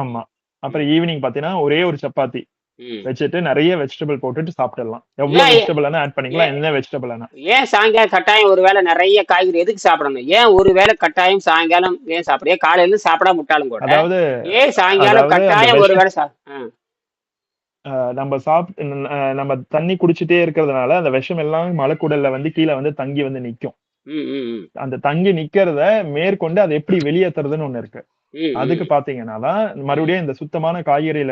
ஆமா. ம் அப்புறம் ஈவினிங் பாத்தீங்கன்னா ஒரே ஒரு சப்பாத்தி ம் வச்சுட்டு நிறைய வெஜிடபிள் போட்டுட்டு சாப்பிட்டுடலாம். எவ்வளவு ஏன் வெஜிடபிள் வேணா ஆட் பண்ணிக்கலாம். ஏன் என்ன வெஜிடபிள் வேணா. ஏன் சாயங்காலம் கட்டாயம் ஒரு வேளை நிறைய காய்கறி எதுக்கு சாப்பிடணும்? ஏன் ஒரு வேளை கட்டாயம் சாயங்காலம் ஏன் சாப்பிட? ஏன் காலையில இருந்து சாப்பிடாம விட்டாலும் கூட அதாவது ஏன் சாயங்காலம் அதாவது அந்த கட்டாயம் ஒரு வேளை நம்ம தண்ணி குடிச்சிட்டே இருக்கிறதுனால அந்த விஷம் எல்லாம் மலைக்குடல்ல வந்து கீழே வந்து தங்கி வந்து நிக்கும். ம் ம் ம் அந்த தங்கி நிக்கிறத மேற்கொண்டு அதை எப்படி வெளியேற்றுறதுன்னு ஒண்ணு இருக்கு. ம் அதுக்கு ம் பாத்தீங்கன்னா தான் ம் மறுபடியும் இந்த சுத்தமான காய்கறியில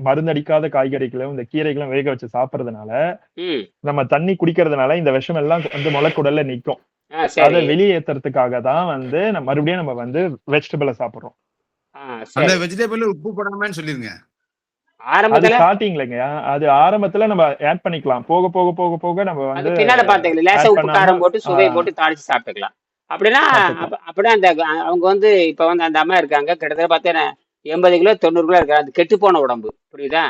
மருந்தடிக்காத காய்கறிகளும் இந்த கீரைகளும் வேக வச்சு சாப்பிடுறதுனால ம் நம்ம தண்ணி குடிக்கிறதுனால இந்த விஷம் எல்லாம் வந்து மலைக்குடல்ல நிக்கும். அதை சரி வெளியேற்றுறதுக்காக தான் வந்து மறுபடியும் நம்ம வந்து வெஜிடபிளை சாப்பிடுறோம். அந்த சரி வெஜிடபிள் உப்பு போடாமன்னு சொல்லிருங்க. அது ஆரம்பத்துல ஸ்டார்டிங்லங்க. அது ஆரம்பத்துல நம்ம ஆட் பண்ணிக்கலாம். போக போக போக போக நம்ம அது வந்து பின்னால பாத்துக்கலாம். லேசா ஆட் உப்பு பண்ணாம காரம் போட்டு சுவை ஆஹ் போட்டு தாளிச்சு சாப்பிட்டுக்கலாம். அப்படின்னா சாப்பிட்டுக்கலாம். அப்படின்னா அந்த அவங்க வந்து இப்ப வந்து அந்த அம்மா இருக்காங்க, கிட்டத்தட்ட பார்த்தேன்னா 80 கிலோ 90 கிலோ இருக்காங்க. அது கெட்டுப்போன உடம்பு, புரியுதா?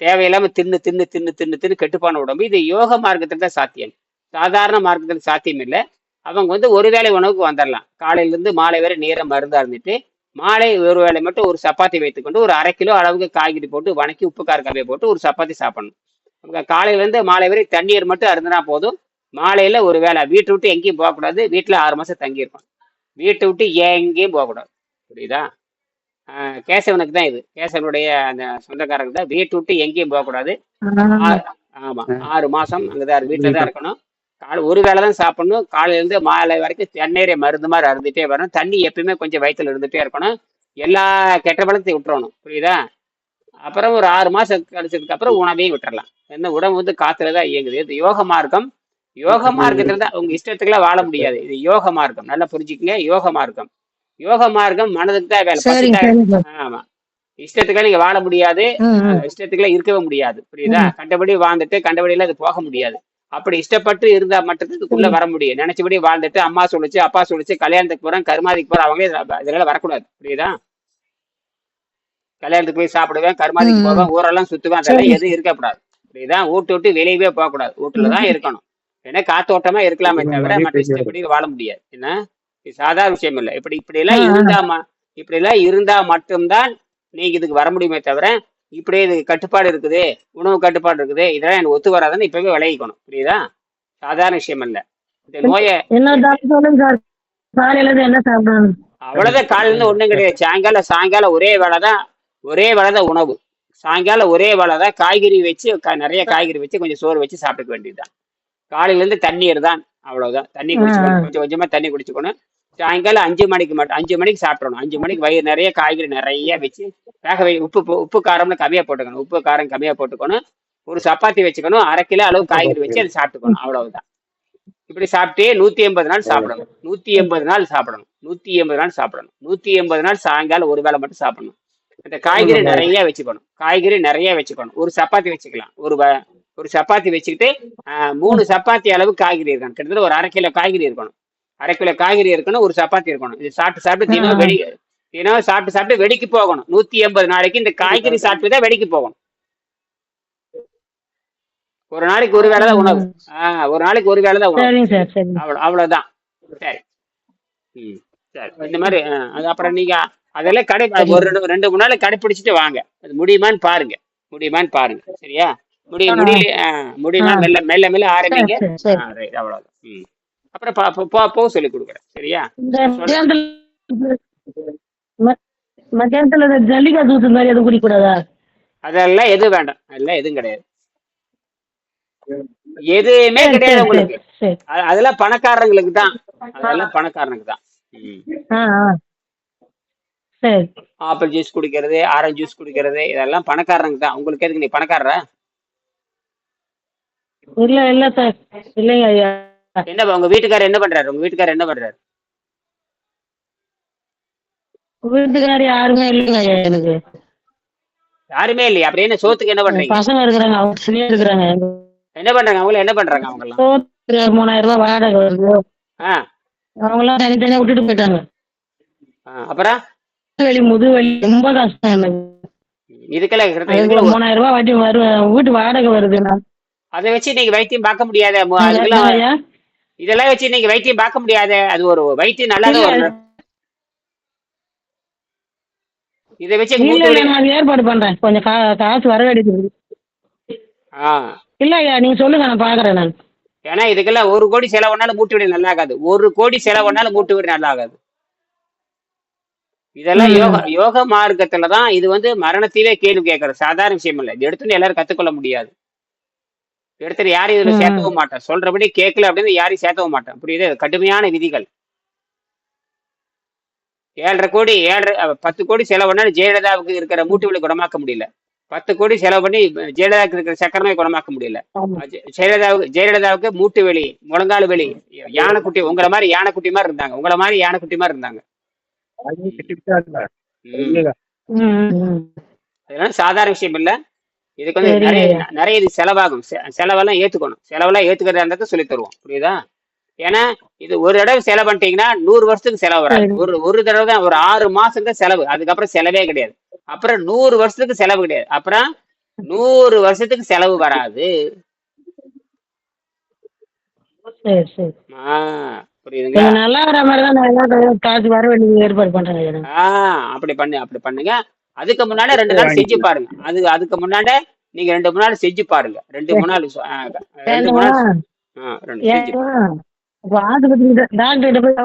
தேவையில்லாம தின்னு தின்னு தின்னு தின்னு தின்னு கெட்டுப்போன உடம்பு. இது யோக மார்க்கத்துல தான் சாத்தியம், சாதாரண மார்க்கத்துல சாத்தியம் இல்லை. அவங்க வந்து ஒரு வேளை உணவுக்கு வந்துடலாம். காலையில இருந்து மாலை வரை நேரம் மருந்தா இருந்துட்டு மாலை ஒரு வேளை மட்டும் ஒரு சப்பாத்தி வைத்துக்கொண்டு ஒரு 1/2 கிலோ அளவுக்கு காய்கறி போட்டு வணக்கி உப்பு கார கம்மியை போட்டு ஒரு சப்பாத்தி சாப்பிடணும். அவங்க காலையில இருந்து மாலை வரை தண்ணீர் மட்டும் அருந்தினா போதும். மாலையில ஒரு வேளை வீட்டை விட்டு எங்கேயும் போகக்கூடாது. வீட்டுல 6 மாசம் தங்கியிருக்கணும். வீட்டை விட்டு எங்கேயும் போகக்கூடாது, புரியுதா? கேசவனுக்கு தான் இது. கேசவனுடைய அந்த சொந்தக்காரங்க தான். வீட்டை விட்டு எங்கேயும் போகக்கூடாது. ஆமா, 6 மாசம் அங்கதான் வீட்டுல தான் இருக்கணும். ஒரு வேளை தான் சாப்பிடணும். காலையில இருந்து மாலை வரைக்கும் தண்ணீரை மருந்து மாதிரி அருந்துட்டே வரணும். தண்ணி எப்பயுமே கொஞ்சம் வயிற்றுல இருந்துட்டே இருக்கணும். எல்லா கெட்ட பழத்தையும் விட்டுறணும், புரியுதா? அப்புறம் ஒரு 6 மாசம் கழிச்சதுக்கு அப்புறம் உணவையும் விட்டுறலாம். என்ன உடம்பு வந்து காத்துலதான் இயங்குது. இது யோக மார்க்கம். யோக மார்க்கத்துல தான் உங்க இஷ்டத்துக்குலாம் வாழ முடியாது. இது யோக மார்க்கம், நல்லா புரிஞ்சுக்கங்க. யோக மார்க்கம், யோக மார்க்கம் மனதுக்கு தான் வேலை. ஆமா, இஷ்டத்துக்குலாம் நீங்க வாழ முடியாது. இஷ்டத்துக்குலாம் இருக்கவே முடியாது, புரியுதா? கண்டபடி வாழ்ந்துட்டு கண்டபடியெல்லாம் அது போக முடியாது. அப்படி இஷ்டப்பட்டு இருந்தா மட்டும் இதுக்குள்ள வர முடியும். நினைச்சபடி வாழ்ந்துட்டு அம்மா சொல்லிச்சு அப்பா சொல்லிச்சு கல்யாணத்துக்கு போறேன் கருமாதிக்கு போறேன் அவங்களே இதெல்லாம் வரக்கூடாது, புரியுதா? கல்யாணத்துக்கு போய் சாப்பிடுவேன், கருமாதிக்கு போவேன், ஊரெல்லாம் சுத்துவேன், அதெல்லாம் எதுவும் இருக்கக்கூடாது, புரியுதா? வீட்டு விட்டு வெளியவே போகக்கூடாது. வீட்டுலதான் இருக்கணும். ஏன்னா காத்தோட்டமா இருக்கலாமே தவிர மற்ற இஷ்டப்படி வாழ முடியாது. என்ன இது சாதாரண விஷயம் இல்லை. இப்படி எல்லாம் இருந்தா மட்டும்தான் நீங்க இதுக்கு வர முடியுமே தவிர இப்படியே இது கட்டுப்பாடு இருக்குது, உணவு கட்டுப்பாடு இருக்குது, இதெல்லாம் எனக்கு ஒத்து வராதுன்னு இப்பவே விளைவிக்கணும், புரியுதா? சாதாரண விஷயம் இல்ல. இந்த நோயை அவ்வளவுதான். காலையில இருந்து ஒண்ணும் கிடையாது. சாயங்காலம் ஒரே வேலைதான் உணவு. சாயங்காலம் ஒரே வேலைதான் காய்கறி வச்சு நிறைய காய்கறி வச்சு கொஞ்சம் சோறு வச்சு சாப்பிட்டுக்க வேண்டியதுதான். காலையில இருந்து தண்ணீர் தான், அவ்வளவுதான். தண்ணி குடிச்சுக்கணும், கொஞ்சம் கொஞ்சமா தண்ணி குடிச்சுக்கணும். சாயங்காலம் 5 மணிக்கு சாப்பிடணும். 5 மணிக்கு வயிறு நிறைய காய்கறி நிறைய வச்சு உப்பு காரம்னு கம்மியா போட்டுக்கணும். உப்பு காரம் கம்மியா போட்டுக்கணும். ஒரு சப்பாத்தி வச்சுக்கணும். 1/2 கிலோ அளவு காய்கறி வச்சு அதை சாப்பிட்டுக்கணும், அவ்வளவுதான். இப்படி சாப்பிட்டே 180 நாள் சாப்பிடணும். 180 நாள் சாப்பிடணும். 180 நாள் சாப்பிடணும். 180 நாள் சாயங்காலம் ஒரு வேளை மட்டும் சாப்பிடணும். இந்த காய்கறி நிறைய வச்சுக்கணும். ஒரு சப்பாத்தி வச்சுக்கலாம். ஒரு சப்பாத்தி வச்சுக்கிட்டு 3 சப்பாத்தி அளவு காய்கறி இருக்கணும். கிட்டத்தட்ட ஒரு 1/2 கிலோ காய்கறி இருக்கணும். 1/2 கிலோ காய்கறி இருக்கணும். ஒரு சப்பாத்தி இருக்கணும். இது சாப்பிட்டு தினம் சாப்பிட்டு வெடிக்கு போகணும். 180 நாளைக்கு இந்த காய்கறி சாப்பிட்டு தான் வெடிக்கு போகணும். ஒரு நாளைக்கு ஒரு வேளை தான் உணவு. ஒரு நாளைக்கு ஒரு வேளை தான் உணவு, அவ்வளவுதான். சரி, சரி. இந்த மாதிரி அப்புறம் நீங்க அதெல்லாம் ஒரு 2-3 நாள் கடைப்பிடிச்சிட்டு வாங்க. அது முடியுமான்னு பாருங்க. சரியா? முடியுமா? மெல்ல மெல்ல ஆரம்பிங்க. அவ்வளவுதான். அப்புறம் போக சொல்லி கொடுக்குறேன், சரியா? மத்தியானத்துல ஜல்லிக்கா ஜூஸ் மாதிரி எதுவும் குடிக்கூடாதா? அதெல்லாம் எதுவும் வேண்டாம். அதெல்லாம் எதுவும் கிடையாது. எதுவுமே சரி கிடையாது சரி சரி உங்களுக்கு. சரி. அதெல்லாம் பணக்காரங்களுக்கு தான். அதெல்லாம் பணக்காரனுக்கு தான். ஆ ஆ சரி. ஆப்பிள் ஜூஸ் குடிக்கிறது, ஆரஞ்சு ஜூஸ் குடிக்கிறது இதெல்லாம் பணக்காரனுக்கு தான். உங்களுக்கு எதுக்கு? நீ பணக்காரரா? இல்ல இல்ல சார், இல்லைங்க ஐயா. என்ன உங்க வீட்டுக்காரர் என்ன பண்றாரு? உங்க வீட்டுக்காரர் என்ன பண்றாரு? வீட்டுக்காரர் யாருமே இல்லைங்க ஐயா எனக்கு. யாருமே இல்லையா? அப்புறம் என்ன சோத்துக்கு என்ன பண்றீங்க? பசங்க இருக்கிறாங்க, அவங்க சரியா இருக்கிறாங்க. என்ன பண்றாங்க? அவங்கள என்ன பண்றாங்க அவங்க எல்லாம்? 3000 ரூபாய் வாடகை வருது. ஆ அவங்க எல்லாம் தனித்தனியா விட்டுட்டு போயிட்டாங்க. அப்புறம் வலி, முதுவலி ரொம்ப கஷ்டம் எனக்கு. இதுக்கெல்லாம் அதுக்கு இதுக்கெல்லாம் 3000 ரூபாய் வட்டி வீட்டு வாடகை வருதுண்ணா. அதை வச்சு நீங்க வைத்தியம் பார்க்க முடியாத அதுக்கெல்லாம் என்னங்க ஐயா? இதெல்லாம் வச்சு நீங்க வைத்தியம் பார்க்க முடியாத. அது ஒரு வைத்தியம் நல்லாத இல்ல ஒரு இதை வச்சு இல்ல மூட்டு இல்ல, வலி. நான் அது ஏற்பாடு பண்றேன். கொஞ்சம் காசு வர வேண்டியது. ஆ இல்ல ஐயா, நீங்க சொல்லுங்க, நான் பாக்குறேன் நான். ஏன்னா இதுக்கெல்லாம் 1 கோடி செலவுனாலும் மூட்டு வலி நல்லா ஆகாது. 1 கோடி செலவுனாலும் மூட்டு வலி நல்லா ஆகாது. இதெல்லாம் யோகா யோக மார்க்கத்துல தான். இது வந்து மரணத்தையே கேள்வி கேட்கறது சாதாரண விஷயம் இல்லை. இது எடுத்துன்னு எல்லாரும் கத்துக்கொள்ள முடியாது. எடுத்துட்டு யாரையும் இதுல சேர்க்கவும் மாட்டேன். சொல்றபடி கேட்கல அப்படின்னு யாரையும் சேர்க்கவும் மாட்டேன். புரியுது? கடுமையான விதிகள். 7,5 கோடி 10 கோடி செலவு பண்ணாலும் ஜெயலலிதாவுக்கு இருக்கிற மூட்டு வலி குணமாக்க முடியல. 10 கோடி செலவு பண்ணி ஜெயலலிதாவுக்கு இருக்கிற சக்கரமே குணமாக்க முடியல. ஜெயலலிதாவுக்கு மூட்டு வலி, முழங்கால் வலி, யானைக்குட்டி, உங்களை மாதிரி யானைக்குட்டி மாதிரி இருந்தாங்க. உங்களை மாதிரி யானைக்குட்டி மாதிரி இருந்தாங்க. அதெல்லாம் சாதாரண விஷயம் இல்ல. இதுக்கு வந்து நிறைய இது செலவாகும். செலவெல்லாம் ஏத்துக்கணும். செலவெல்லாம் ஏத்துக்கிறதா இருந்தா சொல்லி தருவோம். புரியுதா? ஏன்னா இது ஒரு தடவை செலவு பண்ணிட்டீங்கன்னா 100 வருஷத்துக்கு செலவு வராது. ஒரு தடவை தான், ஒரு 6 மாசம் தான் செலவு. அதுக்கப்புறம் செலவே கிடையாது. அப்புறம் 100 வருஷத்துக்கு செலவு கிடையாது. அப்புறம் 100 வருஷத்துக்கு செலவு வராது. புரியுதுங்களா? நல்லா வர மாதிரிதான் காசு வர வேண்டியது ஏற்பாடு பண்றேன். அப்படி பண்ணுங்க. அதுக்கு முன்னாடி 2 நாள் செஞ்சு பாருங்க. அதுக்கு முன்னாடி நீங்க 2-3 நாள் செஞ்சு பாருங்க. 2-3 நாள் டாக்டர் போய்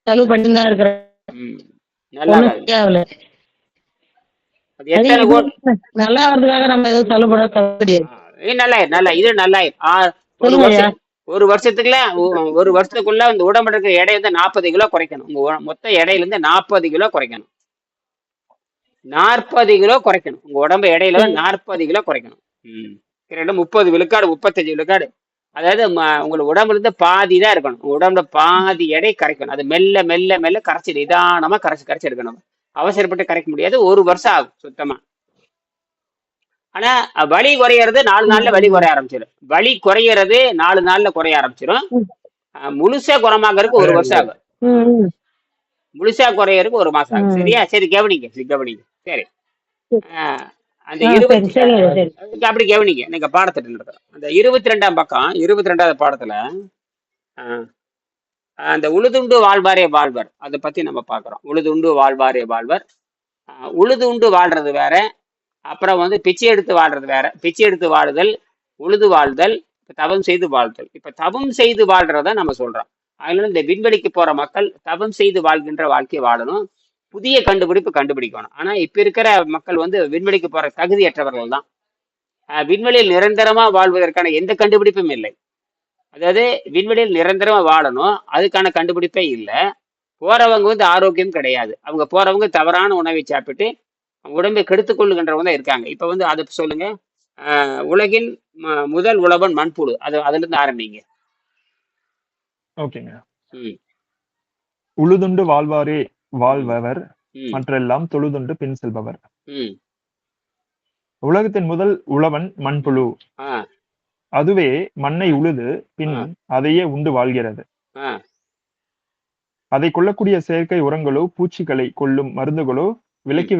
செலவு பண்ணி தான் இருக்கிறேன். நல்லா வரதுக்காக நம்ம எதுவும் செலவு பண்ண நல்லா இது நல்லா ஒரு வருஷத்துக்குள்ள இந்த உடம்புல இருக்கிற எடை வந்து 40 கிலோ குறைக்கணும். உங்க மொத்த எடையில இருந்து 40 கிலோ குறைக்கணும். 40 கிலோ குறைக்கணும். உங்க உடம்பு எடையில 40 கிலோ குறைக்கணும். 30 விழுக்காடு 35 விழுக்காடு. அதாவது உங்களோட உடம்புல இருந்து பாதி தான் இருக்கணும். உங்க உடம்புல பாதி எடை கரைக்கணும். அது மெல்ல மெல்ல மெல்ல கரைச்சி நிதானமா கரைச்சி எடுக்கணும். அவசரப்பட்டு கரைக்க முடியாது. 1 வருஷம் ஆகும் சுத்தமா. ஆனா வலி குறையிறது 4 நாள்ல வலி குறைய ஆரம்பிச்சிடும். வலி குறையிறது 4 நாள்ல குறைய ஆரம்பிச்சிடும். முழுசா குணமாகறதுக்கு 1 வருஷம் ஆகும். முழுசா குறையறதுக்கு 1 மாசம் ஆகும். சரியா? சரி, கவனிங்க. சரி, அந்த அப்படி கவனிங்க. நீங்க பாடத்திட்ட அந்த 22ஆம் பக்கம் 22வது பாடத்துல அந்த உழுதுண்டு வாழ்வாரே வாழ்வர் அதை பத்தி நம்ம பாக்குறோம். உழுதுண்டு வாழ்வாரே வாழ்வர். உழுது உண்டு வாழ்றது வேற, அப்புறம் வந்து பிச்சை எடுத்து வாழ்றது வேற. பிச்சை எடுத்து வாழுதல், உழுது வாழ்தல், தவம் செய்து வாழ்தல். இப்ப தவம் செய்து வாழ்றத நம்ம சொல்றோம். அதனால இந்த விண்வெளிக்கு போற மக்கள் தவம் செய்து வாழ்கின்ற வாழ்க்கையை வாழணும். புதிய கண்டுபிடிப்பு கண்டுபிடிக்கணும். ஆனா இப்ப இருக்கிற மக்கள் வந்து விண்வெளிக்கு போற தகுதியற்றவர்கள் தான். விண்வெளியில் நிரந்தரமா வாழ்வதற்கான எந்த கண்டுபிடிப்பும் இல்லை. அதாவது விண்வெளியில் நிரந்தரமா வாழணும், அதுக்கான கண்டுபிடிப்பே இல்லை. போறவங்க வந்து ஆரோக்கியம் கிடையாது. அவங்க போறவங்க தவறான உணவை சாப்பிட்டு உடம்பை கெடுத்துக் கொள்ளுகின்றவங்க தான் இருக்காங்க. இப்ப வந்து அதை சொல்லுங்க. உலகின் முதல் உழவன் மண்புழு. அதுல இருந்து ஆரம்பிங்க. ஓகேங்க. உழுதுண்டு வாழ்வாரே வாழ்பவர், மற்றெல்லாம் தொழுதுண்டு பின் செல்பவர். உலகத்தின் முதல் உழவன் மண்புழு. அதுவே மண்ணை உழுது பின் அதையே உண்டு வாழ்கிறது. அதை கொள்ளக்கூடிய செயற்கை உரங்களோ பூச்சிகளை கொல்லும் மருந்துகளோ விலக்கி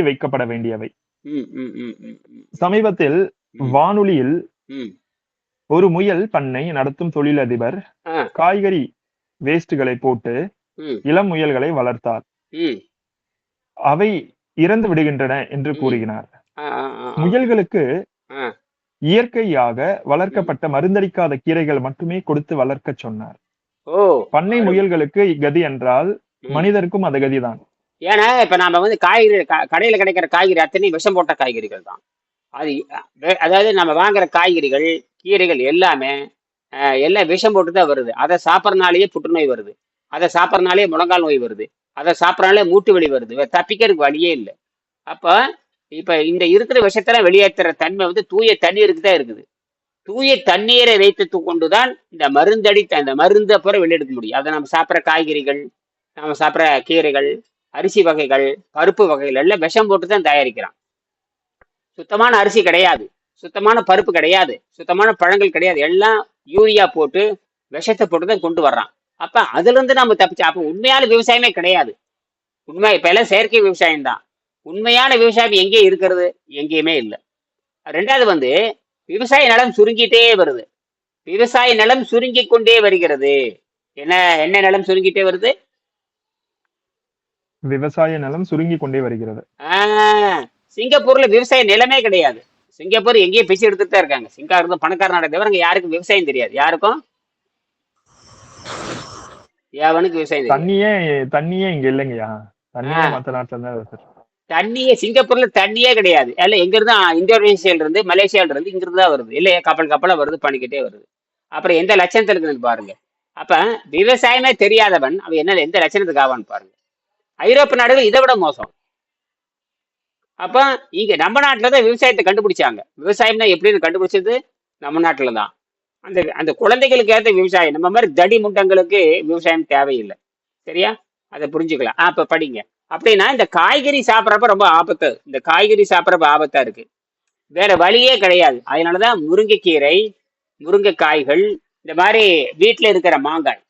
வைக்கப்பட வேண்டியவை. சமீபத்தில் வானொலியில் ஒரு முயல் பண்ணை நடத்தும் தொழிலதிபர் காய்கறி வேஸ்டுகளை போட்டு இளம் முயல்களை வளர்த்தார். அவை இறந்து விடுகின்றன என்று கூறுகிறார். முயல்களுக்கு இயற்கையாக வளர்க்கப்பட்ட மருந்தடிக்காத கீரைகள் மட்டுமே கொடுத்து வளர்க்க சொன்னார். பண்ணை முயல்களுக்கு கதி என்றால் மனிதருக்கும் அது கதிதான். ஏன்னா இப்ப நாம வந்து காய்கறி கடையில கிடைக்கிற காய்கறி அத்தனை விஷம் போட்ட காய்கறிகள் தான். அது அதாவது நம்ம வாங்குற காய்கறிகள் கீரைகள் எல்லாமே எல்லாம் விஷம் போட்டு தான் வருது. அதை சாப்பிட்றனாலேயே புற்றுநோய் வருது, அதை சாப்பிட்றனாலே முழங்கால் நோய் வருது, அதை சாப்பிட்றனாலே மூட்டு வலி வருது. தப்பிக்கிறதுக்கு வழியே இல்லை. அப்ப இப்ப இந்த இருக்கிற விஷத்தெல்லாம் வெளியேற்றுற தன்மை வந்து தூய தண்ணீருக்கு தான் இருக்குது. தூய தண்ணீரை வைத்து கொண்டுதான் இந்த இந்த மருந்தை பூரா வெளியெடுக்க முடியும். அதை நம்ம சாப்பிட்ற காய்கறிகள், நம்ம சாப்பிட்ற கீரைகள், அரிசி வகைகள், பருப்பு வகைகள் எல்லாம் விஷம் போட்டு தான் தயாரிக்கிறான். சுத்தமான அரிசி கிடையாது, சுத்தமான பருப்பு கிடையாது, சுத்தமான பழங்கள் கிடையாது. எல்லாம் யூரியா போட்டு விஷத்தை போட்டு தான் கொண்டு வர்றான். அப்ப அதுல இருந்து நம்ம தப்பிச்சா அப்ப உண்மையான விவசாயமே கிடையாது. இப்ப எல்லாம் செயற்கை விவசாயம் தான். உண்மையான விவசாயம் எங்கே இருக்கிறது? எங்கேயுமே இல்லை. ரெண்டாவது வந்து விவசாய நிலம் சுருங்கிட்டே வருது. விவசாய நிலம் சுருங்கி கொண்டே வருகிறது. என்ன நிலம் சுருங்கிட்டே வருது? விவசாய நிலம் சுருங்கி கொண்டே வருகிறது. சிங்கப்பூர்ல விவசாய நிலமே கிடையாது. சிங்கப்பூர் எங்கேயும் பிச்சை எடுத்துட்டு தான் இருக்காங்க. சிங்கப்பூர் பணக்கார நாடு தவிர அங்க யாருக்கும் விவசாயம் தெரியாது. யாருக்கும் எவனுக்கு விவசாயம் தண்ணியே இங்க இல்லைங்கய்யா. தண்ணியே மற்ற நாட்டுல தான். தண்ணியே சிங்கப்பூர்ல தண்ணியே கிடையாது. எல்லாம் எங்க இருந்து? இந்தோனேஷியால இருந்து, மலேசியால இருந்து இங்கிருந்து தான் வருது. இல்லையா? கப்பலா வருது, பண்ணிக்கிட்டே வருது. அப்புறம் எந்த லட்சணத்துல இருக்குன்னு பாருங்க. அப்ப விவசாயமே தெரியாதவன் அவன் என்ன எந்த லட்சணத்துக்கு ஆவான்னு பாருங்க. ஐரோப்பிய நாடுகள் இதை விட மோசம். அப்ப இங்க நம்ம நாட்டுலதான் விவசாயத்தை கண்டுபிடிச்சாங்க. விவசாயம்னா எப்படின்னு கண்டுபிடிச்சது நம்ம நாட்டுலதான். அந்த குழந்தைகளுக்கு ஏற்ற விவசாயம். நம்ம மாதிரி தடி முண்டங்களுக்கு விவசாயம் தேவையில்லை. சரியா? அதை புரிஞ்சுக்கலாம். அப்ப படிங்க. அப்படின்னா இந்த காய்கறி சாப்பிட்றப்ப ரொம்ப ஆபத்து. இந்த காய்கறி சாப்பிட்றப்ப ஆபத்தா இருக்கு. வேற வழியே கிடையாது. அதனாலதான் முருங்கைக்கீரை, முருங்கைக்காய்கள், இந்த மாதிரி வீட்டுல இருக்கிற மாங்காய்.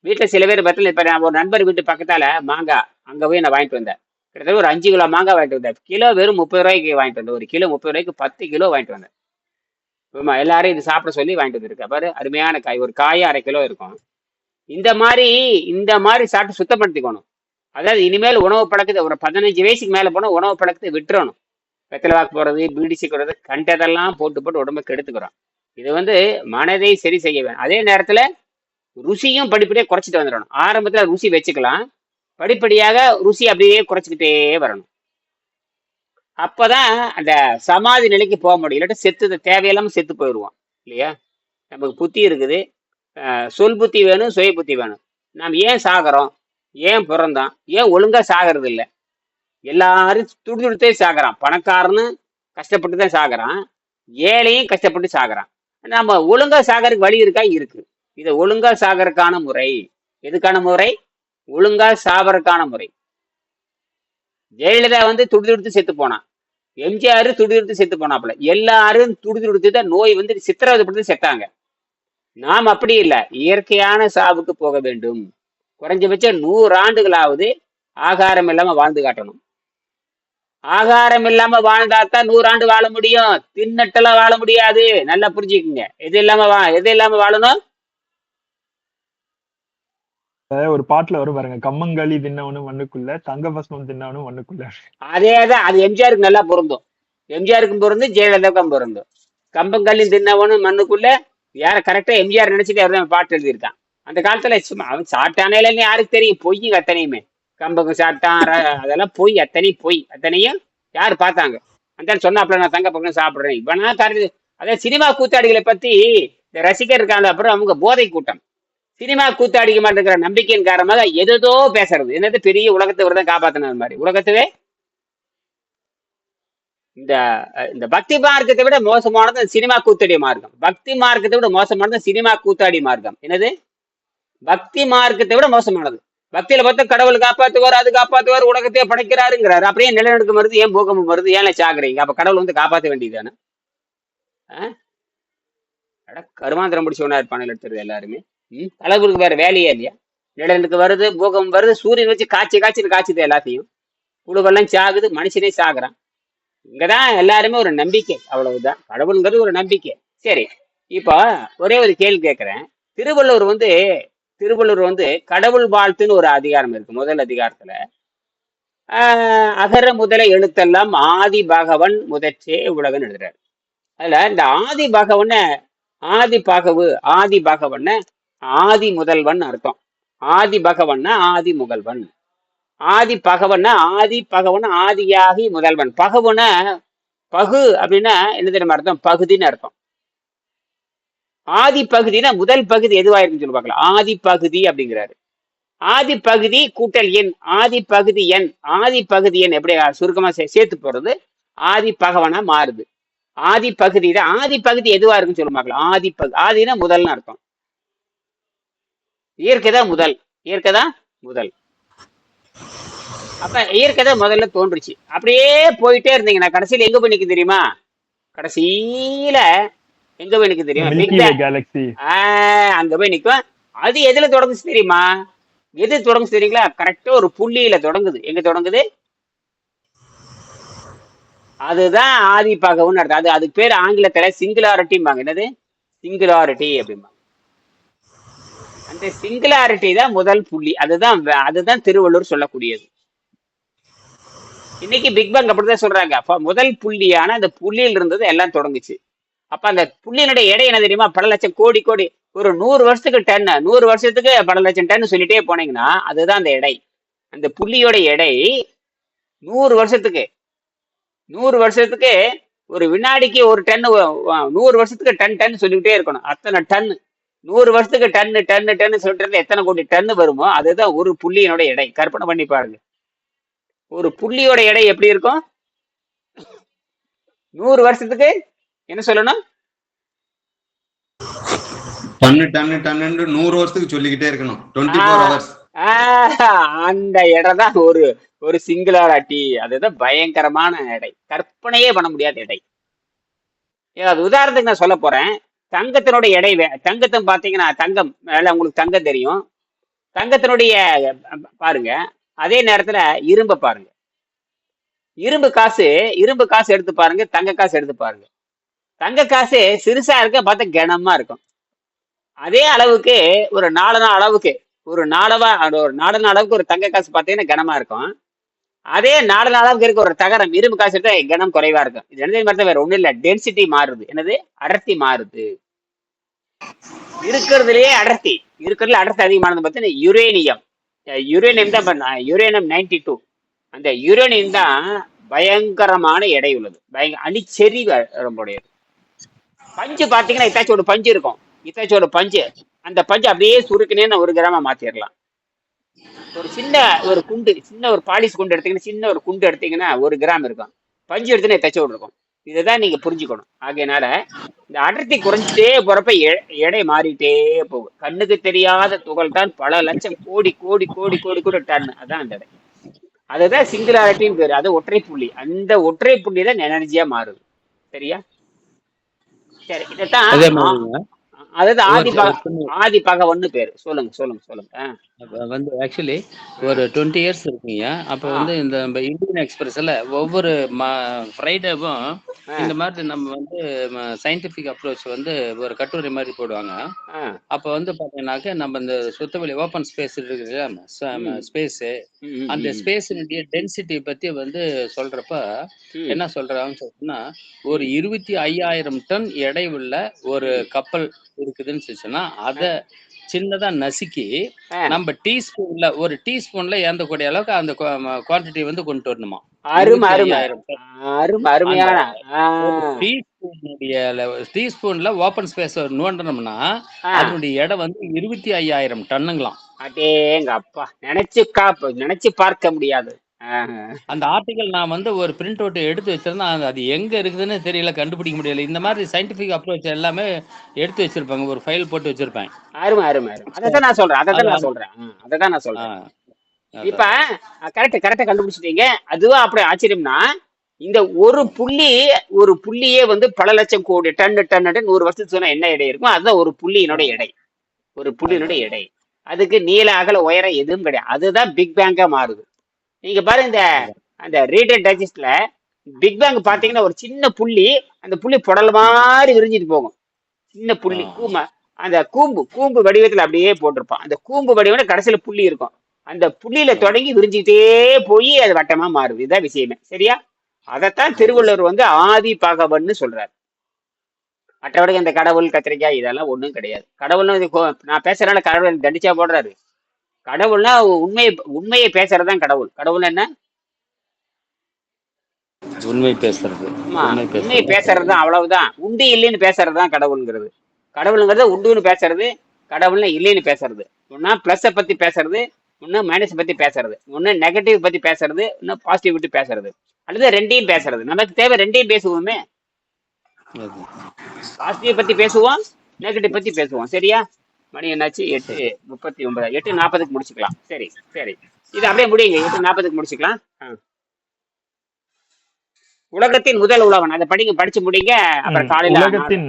வீட்டுல சில பேர் பத்தில இப்ப நான் ஒரு நண்பர் வீட்டு பக்கத்தால மாங்காய் அங்க போய் நான் வாங்கிட்டு வந்தேன். கிட்டத்தட்ட ஒரு 5 கிலோ மாங்காய் வாங்கிட்டு வந்தேன். கிலோ வெறும் 30 ரூபாய்க்கு வாங்கிட்டு வந்தேன். ஒரு கிலோ 30 ரூபாய்க்கு 10 கிலோ வாங்கிட்டு வந்தேன். ஆமா, எல்லாரும் இது சாப்பிட சொல்லி வாங்கிட்டு வந்திருக்கேன். பாரு, அருமையான காய். ஒரு காய் 1/2 கிலோ இருக்கும். இந்த மாதிரி சாப்பிட்டு சுத்தப்படுத்திக்கணும். அதாவது இனிமேல் உணவு பழக்கத்தை ஒரு 15 வயசுக்கு மேல போனா உணவு பழக்கத்தை விட்டுறணும். வெத்தலை வாக்கு போறது, பீடி சிக்கிறது, கண்டதெல்லாம் போட்டு உடம்பை கெடுத்துக்கிறோம். இது வந்து மனதை சரி செய்ய வேணும். அதே நேரத்துல ருசியும் படிப்படியாக குறைச்சிட்டு வந்துடணும். ஆரம்பத்துல ருசி வச்சுக்கலாம், படிப்படியாக ருசி அப்படியே குறைச்சிக்கிட்டே வரணும். அப்பதான் அந்த சமாதி நிலைக்கு போக முடியும். இல்லாட்டி செத்து தேவையில்லாம செத்து போயிடுவோம். இல்லையா? நமக்கு புத்தி இருக்குது, சொல் புத்தி வேணும், சுய புத்தி வேணும். நாம் ஏன் சாகிறோம்? ஏன் பிறந்தோம்? ஏன் ஒழுங்கா சாகிறது இல்லை? எல்லாரும் துடிதுடித்தே சாகிறான். பணக்காரன்னு கஷ்டப்பட்டு தான் சாகிறான், ஏழையும் கஷ்டப்பட்டு சாகிறான். நம்ம ஒழுங்கா சாகிறதுக்கு வழி இருக்கா? இருக்கு. இதை ஒழுங்கா சாகிறதுக்கான முறை எதுக்கான முறை? ஒழுங்கா சாவறதுக்கான முறை. ஜெயலலிதா வந்து துடிதுடித்து செத்து போனான். எம்ஜிஆர் துடிதுடித்து செத்து போனாப்புல. எல்லாரும் துடிதுடித்து தான் நோய் வந்து சித்திரவதைப்பட்டு செத்தாங்க. நாம் அப்படி இல்லை. இயற்கையான சாவுக்கு போக வேண்டும். குறைஞ்சபட்சம் 100 ஆண்டுகளாவது ஆகாரம் இல்லாம வாழ்ந்து காட்டணும். ஆகாரம் இல்லாம வாழ்ந்தாத்தான் 100 ஆண்டு வாழ முடியும். தின்னட்டெல்லாம் வாழ முடியாது. நல்லா புரிஞ்சுக்குங்க. எது இல்லாம வாழணும்? ஒரு பாட்டுல வரும் பாருங்க, கம்மங்களி தின்னவனும் மண்ணுக்குள்ள, தங்க பஸ்மம் தின்னவனும் மண்ணுக்குள்ள. அதேதான். அது எம்ஜிஆருக்கு நல்லா பொருந்தும். எம்ஜிஆருக்கும் பொருந்தும், ஜெயலலிதாவுக்கும் பொருந்தும். கம்பங்களி தின்னவனும் மண்ணுக்குள்ள. யார கரெக்டா எம்ஜிஆர் நினைச்சிட்டு அவர் பாட்டு எழுதியிருக்கான். அந்த காலத்துல சும்மா அவன் சாப்பிட்டானே இல்லைன்னு யாருக்கு தெரியும்? பொய் அத்தனையுமே. கம்பகம் சாப்பிட்டான், அதெல்லாம் பொய். அத்தனையும் யாரு பார்த்தாங்க? அந்த சொன்னாப்புல நான் தங்க பக்கம் சாப்பிடுறேன். இப்ப நான் அதாவது சினிமா கூத்தாடிகளை பத்தி இந்த ரசிகர் இருக்காங்க. அப்புறம் அவங்க போதை கூட்டம். சினிமா கூத்தாடிக்க மாட்டேங்கிற நம்பிக்கையின் காரணமாக எதோ பேசுறது. என்னது பெரிய உலகத்தை விட காப்பாத்தின மாதிரி. உலகத்தவே இந்த பக்தி மார்க்கத்தை விட மோசமானது சினிமா கூத்தாடி மார்க்கம். பக்தி மார்க்கத்தை விட மோசமானது சினிமா கூத்தாடி மார்க்கம். என்னது? பக்தி மார்க்கத்தை விட மோசமானது. பக்தியில பார்த்தா கடவுள் காப்பாத்துவார், அது காப்பாத்துவார், உலகத்தையே படைக்கிறாருங்கிறாரு. அப்படியே நிலநடுக்கம் வருது, ஏன் பூகம்பம் வருது, ஏன் சாகுறீங்க? அப்ப கடவுள் வந்து காப்பாற்ற வேண்டியதானே? கருமாந்திரம் முடிச்சவனா இருப்பானு எடுத்துருது எல்லாருமே. தலைவருக்கு வேற வேலையே இல்லையா? நிலநடுக்கம் வருது, பூகம்பம் வருது, சூரியன் வச்சு காய்ச்சுது எல்லாத்தையும். புழுவெல்லாம் சாகுது, மனுஷனே சாகுறான். இங்கதான் எல்லாருமே ஒரு நம்பிக்கை, அவ்வளவுதான். கடவுளுங்கிறது ஒரு நம்பிக்கை. சரி, இப்போ ஒரே ஒரு கேள்வி கேட்கிறேன். திருவள்ளுவர் வந்து கடவுள் வாழ்த்துன்னு ஒரு அதிகாரம் இருக்கு. முதல் அதிகாரத்துல அகர முதல எழுத்தெல்லாம் ஆதி பகவன் முதற்றே உலகன்னு எழுதுறாரு. அதுல இந்த ஆதி பகவன ஆதி முதல்வன் அர்த்தம். ஆதி பகவன்னா ஆதி முதல்வன். ஆதி பகவன்னா ஆதியாகி முதல்வன். பகவன பகு அப்படின்னா என்ன தெரியுமா அர்த்தம்? பகுதின்னு அர்த்தம். ஆதி பகுதினா முதல் பகுதி எதுவாயிருக்குன்னு சொல்லி பார்க்கலாம். ஆதி பகுதி அப்படிங்கிறாரு. ஆதி பகுதி கூட்டல் எண், ஆதி பகுதி எண், ஆதி பகுதி எண் எப்படி சுருக்கமா சேர்த்து போறது ஆதி பகவனா மாறுது. ஆதி பகுதி தான். ஆதி பகுதி எதுவா இருக்குன்னு சொல்ல பார்க்கலாம். ஆதி ஆதினா முதல்னு அர்த்தம். இயற்கைதான் முதல், இயற்கைதான் முதல். அப்ப இயற்கைதான் முதல்ல தோன்றுச்சு. அப்படியே போயிட்டே இருந்தீங்கன்னா கடைசியில எங்க போய் நிக்க தெரியுமா? கடைசியில எங்க போய் நிக்க தெரியுமா? பிக் பேங் கேலக்சி அங்க போய் நிக்கும். அது எதுல தொடங்குச்சு தெரியுமா? எது தொடங்குச்சு தெரியுங்களா? கரெக்டா ஒரு புள்ளியில தொடங்குது. எங்க தொடங்குது? அதுதான் ஆதி பகவன் அர்த்தம். அதுக்கு பேர் ஆங்கிலத்துல சிங்குலாரிட்டிம்பாங்க. என்னது? சிங்குலாரிட்டி அப்படிம்பாங்க. அந்த சிங்குலாரிட்டி தான் முதல் புள்ளி. அதுதான் திருவள்ளுவர் சொல்லக்கூடியது. இன்னைக்கு பிக் பேங் அப்படிதான் சொல்றாங்க. முதல் புள்ளியான அந்த புள்ளியில் இருந்தது எல்லாம் தொடங்குச்சு. அப்ப அந்த புள்ளியினுடைய எடை என்ன தெரியுமா? பல லட்சம் கோடி கோடி. ஒரு 100 வருஷத்துக்கு டன், 100 வருஷத்துக்கு பல லட்சம் டன் சொல்லிட்டே போனீங்கன்னா அதுதான் அந்த எடை. அந்த புள்ளியோட எடை 100 வருஷத்துக்கு 100 வருஷத்துக்கு ஒரு வினாடிக்கு ஒரு டன், 100 வருஷத்துக்கு டன் சொல்லிக்கிட்டே இருக்கணும். அத்தனை டன் 100 வருஷத்துக்கு டன் சொல்லிட்டு எத்தனை கோடி டன் வருமோ அதுதான் ஒரு புள்ளியினோட எடை. கற்பனை பண்ணி பாருங்க. ஒரு புள்ளியோட எடை எப்படி இருக்கும்? 100 வருஷத்துக்கு என்ன சொல்லணும்? டன்னு 100 வருஷத்துக்கு சொல்லிக்கிட்டே இருக்கணும். 24 hours. அந்த இடம் தான் ஒரு சிங்குலாரிட்டி. அதுதான் பயங்கரமான எடை. கற்பனையே பண்ண முடியாத எடை. அது உதாரணத்துக்கு நான் சொல்ல போறேன். தங்கத்தினுடைய எடை தங்கத்தை பாத்தீங்கன்னா தங்கம் உங்களுக்கு தங்கம் தெரியும். தங்கத்தினுடைய பாருங்க. அதே நேரத்துல இரும்பை பாருங்க. இரும்பு காசு எடுத்து பாருங்க. தங்க காசு எடுத்து பாருங்க. தங்க காசு சிறுசா இருக்க பார்த்தா கனமா இருக்கும். அதே அளவுக்கு ஒரு நாலனா அளவுக்கு ஒரு நாடன அளவுக்கு ஒரு தங்க காசு பார்த்தீங்கன்னா கனமா இருக்கும். அதே நாடன அளவுக்கு இருக்க ஒரு தகரம் இரும்பு காசு எடுத்தா கனம் குறைவா இருக்கும். இது ரெண்டு மாதிரி வேற ஒண்ணும் இல்ல. டென்சிட்டி மாறுது. என்னது? அடர்த்தி மாறுது. இருக்கிறதுலயே இருக்கிறதுல அடர்த்தி அதிகமானது பார்த்தீங்கன்னா யுரேனியம் தான். யுரேனியம் 92. அந்த யுரேனியம் தான் பயங்கரமான எடை உள்ளது. அணிச்செறிவு ரொம்ப உடையது. பஞ்சு பாத்தீங்கன்னா இத்தாச்சோட பஞ்சு இருக்கும். இத்தாச்சோட பஞ்சு அந்த பஞ்சு அப்படியே சுருக்குனேன்னு 1 கிராமா மாத்திரலாம். ஒரு சின்ன ஒரு பாலிஷ் குண்டு எடுத்தீங்கன்னா சின்ன ஒரு குண்டு எடுத்தீங்கன்னா 1 கிராம் இருக்கும். பஞ்சு எடுத்துன்னா இத்தாச்சோடு இருக்கும். இதுதான் நீங்க புரிஞ்சுக்கணும். ஆகையினால இந்த அடர்த்தி குறைஞ்சிட்டே போறப்ப எடை மாறிட்டே போகும். கண்ணுக்கு தெரியாத துகள் தான் பல லட்சம் கோடி கோடி கோடி கோடி கோடி டன். அதான் அந்த எடை. அதுதான் சிங்குலாரிட்டின்னு பேரு. அது ஒற்றை புள்ளி. அந்த ஒற்றை புள்ளி தான் எனர்ஜியா மாறுது. சரியா? சரி, இதான் அதாவது ஆதி பகவன்னு பேரு. சொல்லுங்க. வந்து ஆக்சுவலி ஒரு 20 இயர்ஸ் இருக்குங்க. அப்ப வந்து இந்த இந்தியன் எக்ஸ்பிரஸ்ல ஒவ்வொரு ஃப்ரைடேவும் இந்த மாதிரி நம்ம வந்து சயின்டிபிக் அப்ரோச் வந்து ஒரு கட்டுரை மாதிரி போடுவாங்க. அப்ப வந்து பாத்தீங்கன்னாக்க நம்ம இந்த சுத்தவெளி ஓப்பன் ஸ்பேஸ் இருக்கு, ஸ்பேஸ் அந்த ஸ்பேஸினுடைய டென்சிட்டி பத்தி வந்து சொல்றப்ப என்ன சொல்றாங்கன்னு சொன்னா, ஒரு 25,000 டன் எடை உள்ள ஒரு கப்பல் இருக்குதுன்னு சொல்லிச்சுன்னா அத சின்னதா நசுக்கி நம்ம ஒரு டீஸ்பூன்ல ஏந்தக்கூடிய அளவுக்கு அந்த குவான்டிட்டி வந்து கொண்டு வரணுமா. டீஸ்பூன்ல ஓபன் ஸ்பேஸ் நோண்டணும்னா அதனுடைய எடை வந்து 25,000 டன்னுங்களாம். அடேங்கப்பா, நினைச்சு பார்க்க முடியாது. அந்த ஆர்டிகல் நான் வந்து ஒரு பிரிண்ட் அவுட் எடுத்து வச்சிருந்தேன். அது எங்க இருக்குதுன்னு தெரியல, கண்டுபிடிக்க முடியல. இந்த மாதிரி சயின்டிபிக் அப்ரோச் எல்லாமே எடுத்து வச்சிருப்பாங்க, ஒரு ஃபைல் போட்டு வச்சிருப்பேன். அருமை. அதான் நான் சொல்றேன். இப்ப கரெக்டா கண்டுபிடிச்சிட்டீங்க. அதுவா அப்படி ஆச்சரியம்னா இந்த ஒரு புள்ளியே வந்து பல லட்சம் கோடி டன் 100 வருஷத்துக்கு சொன்னா என்ன எடை இருக்கும்? அதுதான் ஒரு புள்ளியினுடைய எடை. அதுக்கு நீள அகல உயரம் எதுவும் கிடையாது. அதுதான் பிக் பேங்கா மாறுது. நீங்க பாருங்க, அந்த ரீடர் டைஜஸ்ட்ல பிக் பேங் பாத்தீங்கன்னா ஒரு சின்ன புள்ளி, அந்த புள்ளி புடல் மாதிரி விரிஞ்சிட்டு போகும். சின்ன புள்ளி அந்த கூம்பு வடிவத்துல அப்படியே போட்டிருப்பான். அந்த கூம்பு வடிவம் கடைசியில புள்ளி இருக்கும். அந்த புள்ளியில தொடங்கி விரிஞ்சுக்கிட்டே போய் அது வட்டமா மாறுது. இதுதான் விஷயமே. சரியா? அதைத்தான் திருவள்ளுவர் வந்து ஆதி பகவன்னு சொல்றாரு. மற்றபடி அந்த கடவுள் கத்திரிக்காய் இதெல்லாம் ஒண்ணும் கிடையாது. கடவுள்னு நான் பேசுறதுனால கடவுள் தண்டிச்சா போடுறாரு. கடவுள்னா உண்மையை பேசுறதுதான் கடவுள். கடவுள் என்ன? உண்மை பேசுறது. ஆமா, உண்மை உண்மை பேசுறது. பேசுறது தான், அவ்வளவுதான். உண்டு இல்லைன்னு பேசுறது தான் கடவுளுங்கிறது. கடவுளுங்கிறது உண்டுன்னு பேசுறது, கடவுள்னு இல்லைன்னு பேசுறது. ஒன்னா பிளஸை பத்தி பேசுறது, ஒன்னு மைனஸ் பத்தி பேசுறது, ஒன்னு நெகட்டிவ் பத்தி பேசுறது, இன்னும் பாசிட்டிவிட்டி பேசுறது, அல்லது ரெண்டையும் பேசுறது. நமக்கு தேவை ரெண்டையும் பேசுவோமே. அது. பாசிட்டிவ் பத்தி பேசுவோம், நெகட்டிவ் பத்தி பேசுவோம். சரியா? மணி என்னாச்சு? 8:39. 8:40 முடிச்சுக்கலாம். சரி சரி, இது அப்படியே முடியுங்க. 8:40 முடிச்சுக்கலாம். உலகத்தின் முதல் உழவன், அதை படிங்க, படிச்சு முடிங்க. அப்புறம் காலையில உலகத்தின்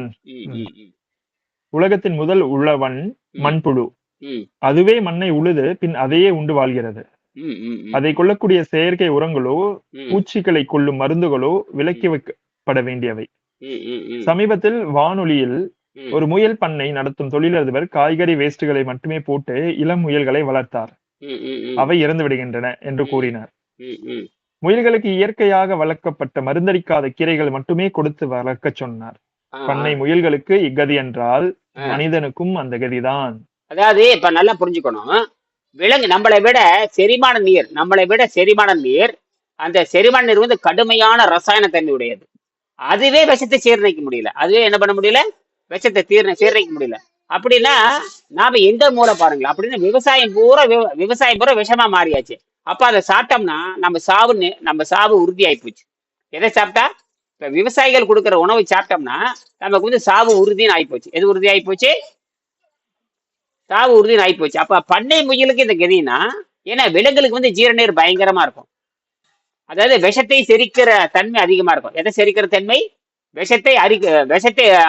உலகத்தின் முதல் உழவன் மண்புழு. அதுவே மண்ணை உழுது பின் அதையே உண்டு வாழ்கிறது. அதை கொள்ளக்கூடிய செயற்கை உரங்களோ பூச்சிகளை கொள்ளும் மருந்துகளோ விலக்கி வைக்கப்பட வேண்டியவை. சமீபத்தில் வானொலியில் ஒரு முயல் பண்ணை நடத்தும் தொழிலதிபர் காய்கறி வேஸ்டுகளை மட்டுமே போட்டு இளம் முயல்களை வளர்த்தார். அவை இறந்து விடுகின்றன என்று கூறினார். முயல்களுக்கு இயற்கையாக வளர்க்கப்பட்ட மருந்தடிக்காத கீரைகள் மட்டுமே கொடுத்து வளர்க்க சொன்னார். பண்ணை முயல்களுக்கு இக்கதி என்றால் மனிதனுக்கும் அந்த கதிதான். அதாவது இப்ப நல்லா புரிஞ்சுக்கணும். விலங்கு நம்மளை விட செரிமான நீர், அந்த செரிமான நீர் வந்து கடுமையான ரசாயன தன்மை உடையது. அதுவே விஷத்தை சீரணிக்க முடியல. அதுவே என்ன பண்ண முடியல? விஷத்தை சீரணிக்க முடியல. அப்படின்னா நாம எந்த மூளை பாருங்களா? அப்படின்னா விவசாயம் பூரா விஷமா மாறியாச்சு. அப்ப அதை சாப்பிட்டோம்னா நம்ம சாவு உறுதி ஆகி போச்சு. எதை சாப்பிட்டா? இப்ப விவசாயிகள் கொடுக்குற உணவை சாப்பிட்டோம்னா நமக்கு வந்து சாவு உறுதின்னு ஆயிப்போச்சு. எது உறுதி ஆகி போச்சு? சாவு உறுதின்னு ஆகி போச்சு. அப்ப பண்ணை முயலுக்கு இந்த கதினா, ஏன்னா விலங்குகளுக்கு வந்து ஜீரணீர் பயங்கரமா இருக்கும். அதாவது விஷத்தை செரிக்கிற தன்மை அதிகமா இருக்கும். எதை செரிக்கிற தன்மை? விஷத்தை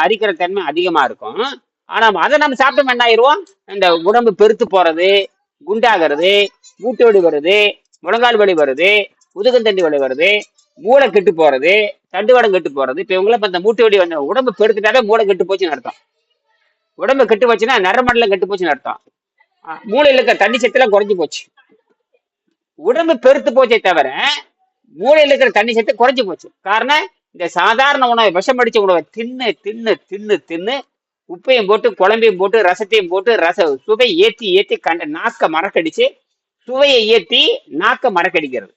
அரிக்கிற தன்மை அதிகமா இருக்கும். ஆனா அதை நம்ம சாப்பிட்டோம் என்ன ஆயிடுவோம்? இந்த உடம்பு பெருத்து போறது, குண்டாகிறது, மூட்டு வலி வருது, முழங்கால் வலி வருது, முதுகந்தண்டி வலி வருது, மூளை கெட்டு போறது, தண்டுவடம் கெட்டு போறது. இப்ப இவங்கள இந்த மூட்டு வலி வந்து உடம்பு பெருத்துட்டாவே மூளை கெட்டு போச்சுன்னு அர்த்தம். உடம்பு கெட்டு போச்சுன்னா நரமண்டலம் கெட்டு போச்சுன்னு அர்த்தம். மூளையில இருக்க தண்ணி சத்தெல்லாம் குறைஞ்சு போச்சு. உடம்பு பெருத்து போச்சே தவிர மூளையில இருக்கிற தண்ணி சத்து குறைஞ்சு போச்சு. காரணம், இந்த சாதாரண உணவை, விஷம் அடிச்ச உணவை தின்னு தின்னு தின்னு தின்னு உப்பையும் போட்டு குழம்பையும் போட்டு ரசத்தையும் போட்டு சுவை ஏத்தி நாக்க மறக்கடிச்சு, சுவையை ஏத்தி நாக்க மறக்கடிக்கிறது.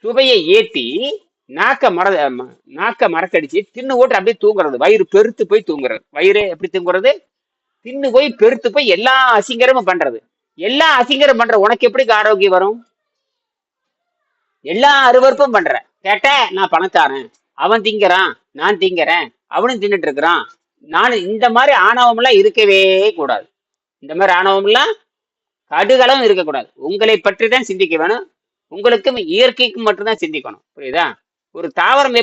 சுவையை ஏத்தி நாக்க மறக்கடிச்சு தின்னு ஓட்டு அப்படியே தூங்குறது. வயிறு பெருத்து போய் தூங்குறது. வயிறு எப்படி தூங்குறது? தின்னு போய் பெருத்து போய் எல்லா அசிங்கரமும் பண்றது. எல்லா அசிங்கரம் பண்ற உனக்கு எப்படி ஆரோக்கியம் வரும்? எல்லா அருவறுப்பும் பண்ற. கேட்ட நான் பணத்தாரன், அவன் திங்கிறான், நான் திங்கிறேன், அவனும் தின்னுட்டு இருக்கிறான். இந்த மாதிரி ஆணவம் எல்லாம் இருக்கவே கூடாது. இந்த மாதிரி ஆணவம் எல்லாம் கடுகளவும் இருக்கக்கூடாது. உங்களை பற்றி தான் சிந்திக்க வேணும். உங்களுக்கும் இயற்கைக்கும் மட்டும்தான் சிந்திக்கணும். புரியுதா? ஒரு தாவரம்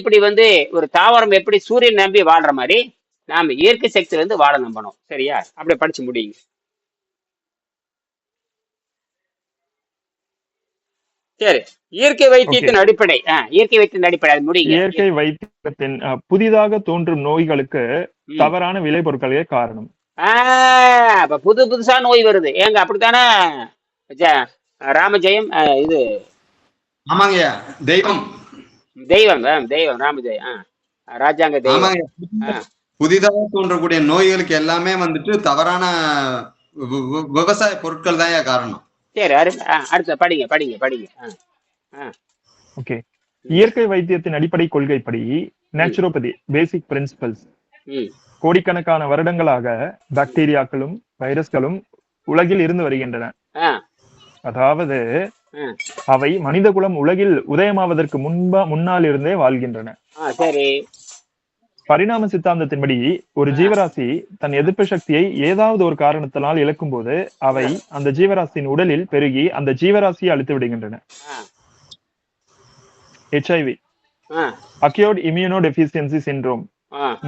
எப்படி சூரியன் நம்பி வாழ்ற மாதிரி நாம இயற்கை சக்தியில இருந்து வாழ நம்பணும். சரியா? அப்படி படிச்சு முடியுங்க. சரி, இயற்கை வைத்தியத்தின் அடிப்படை அது முடியுங்க. இயற்கை வைத்தியத்தின் புதிதாக தோன்றும் நோய்களுக்கு தவறான விலை பொருட்களே காரணம். அப்ப புதுசா நோய் வருது. ஏங்க அப்படித்தானே ராமஜெயம்? இது ஆமாங்க, தெய்வம் ராமஜெயம், ராஜாங்க தெய்வம். புதிதாக தோன்றக்கூடிய நோய்களுக்கு எல்லாமே வந்துட்டு தவறான விவசாய பொருட்கள் தான் காரணம். சரி, அடுத்த படிங்க. ஓகே. இயற்கை வைத்தியத்தின் அடிப்படை கொள்கைப்படி நேச்சுரோபதி பேசிக் பிரின்சிபல்ஸ் கோடிக்கணக்கான வருடங்களாக பாக்டீரியாக்களும் வைரஸ்களும் உலகில் இருந்து வருகின்றன. அதாவது அவை மனித குலம் உலகில் உதயமாவதற்கு முன்னால் இருந்தே வாழ்கின்றன. பரிணாம சித்தாந்தத்தின்படி ஒரு ஜீவராசி தன் எதிர்ப்பு சக்தியை ஏதாவது ஒரு காரணத்தினால் இழக்கும் போது அவை அந்த ஜீவராசியின் உடலில் பெருகி அந்த ஜீவராசியை அழித்து விடுகின்றன. HIV acute immuno deficiency syndrome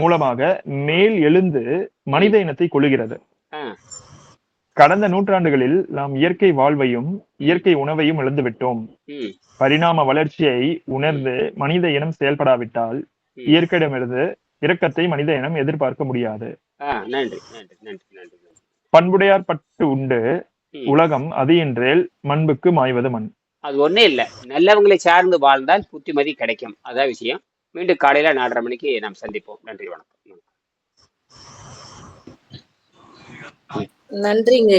மூலமாக மேல் எழுந்து மனித இனத்தை கொல்லுகிறது. கடந்த நூற்றாண்டுகளில் நாம் இயற்கை வாழ்வையும் இயற்கை உணவையும் இழந்துவிட்டோம். பரிணாம வளர்ச்சியை உணர்ந்து மனித இனம் செயல்படாவிட்டால் இயற்கையிடமிருந்து இரக்கத்தை மனித இனம் எதிர்பார்க்க முடியாது. பண்புடையார் பட்டு உண்டு உலகம் அது என்றேல் மண்புக்கு மாய்வது மண். அது ஒண்ணே இல்ல, நல்லவங்களை சார்ந்து வாழ்ந்தால் புத்திமதி கிடைக்கும். அதான் விஷயம். மீண்டும் காலையில 4:30 மணிக்கு நாம் சந்திப்போம். நன்றி, வணக்கம். நன்றிங்க.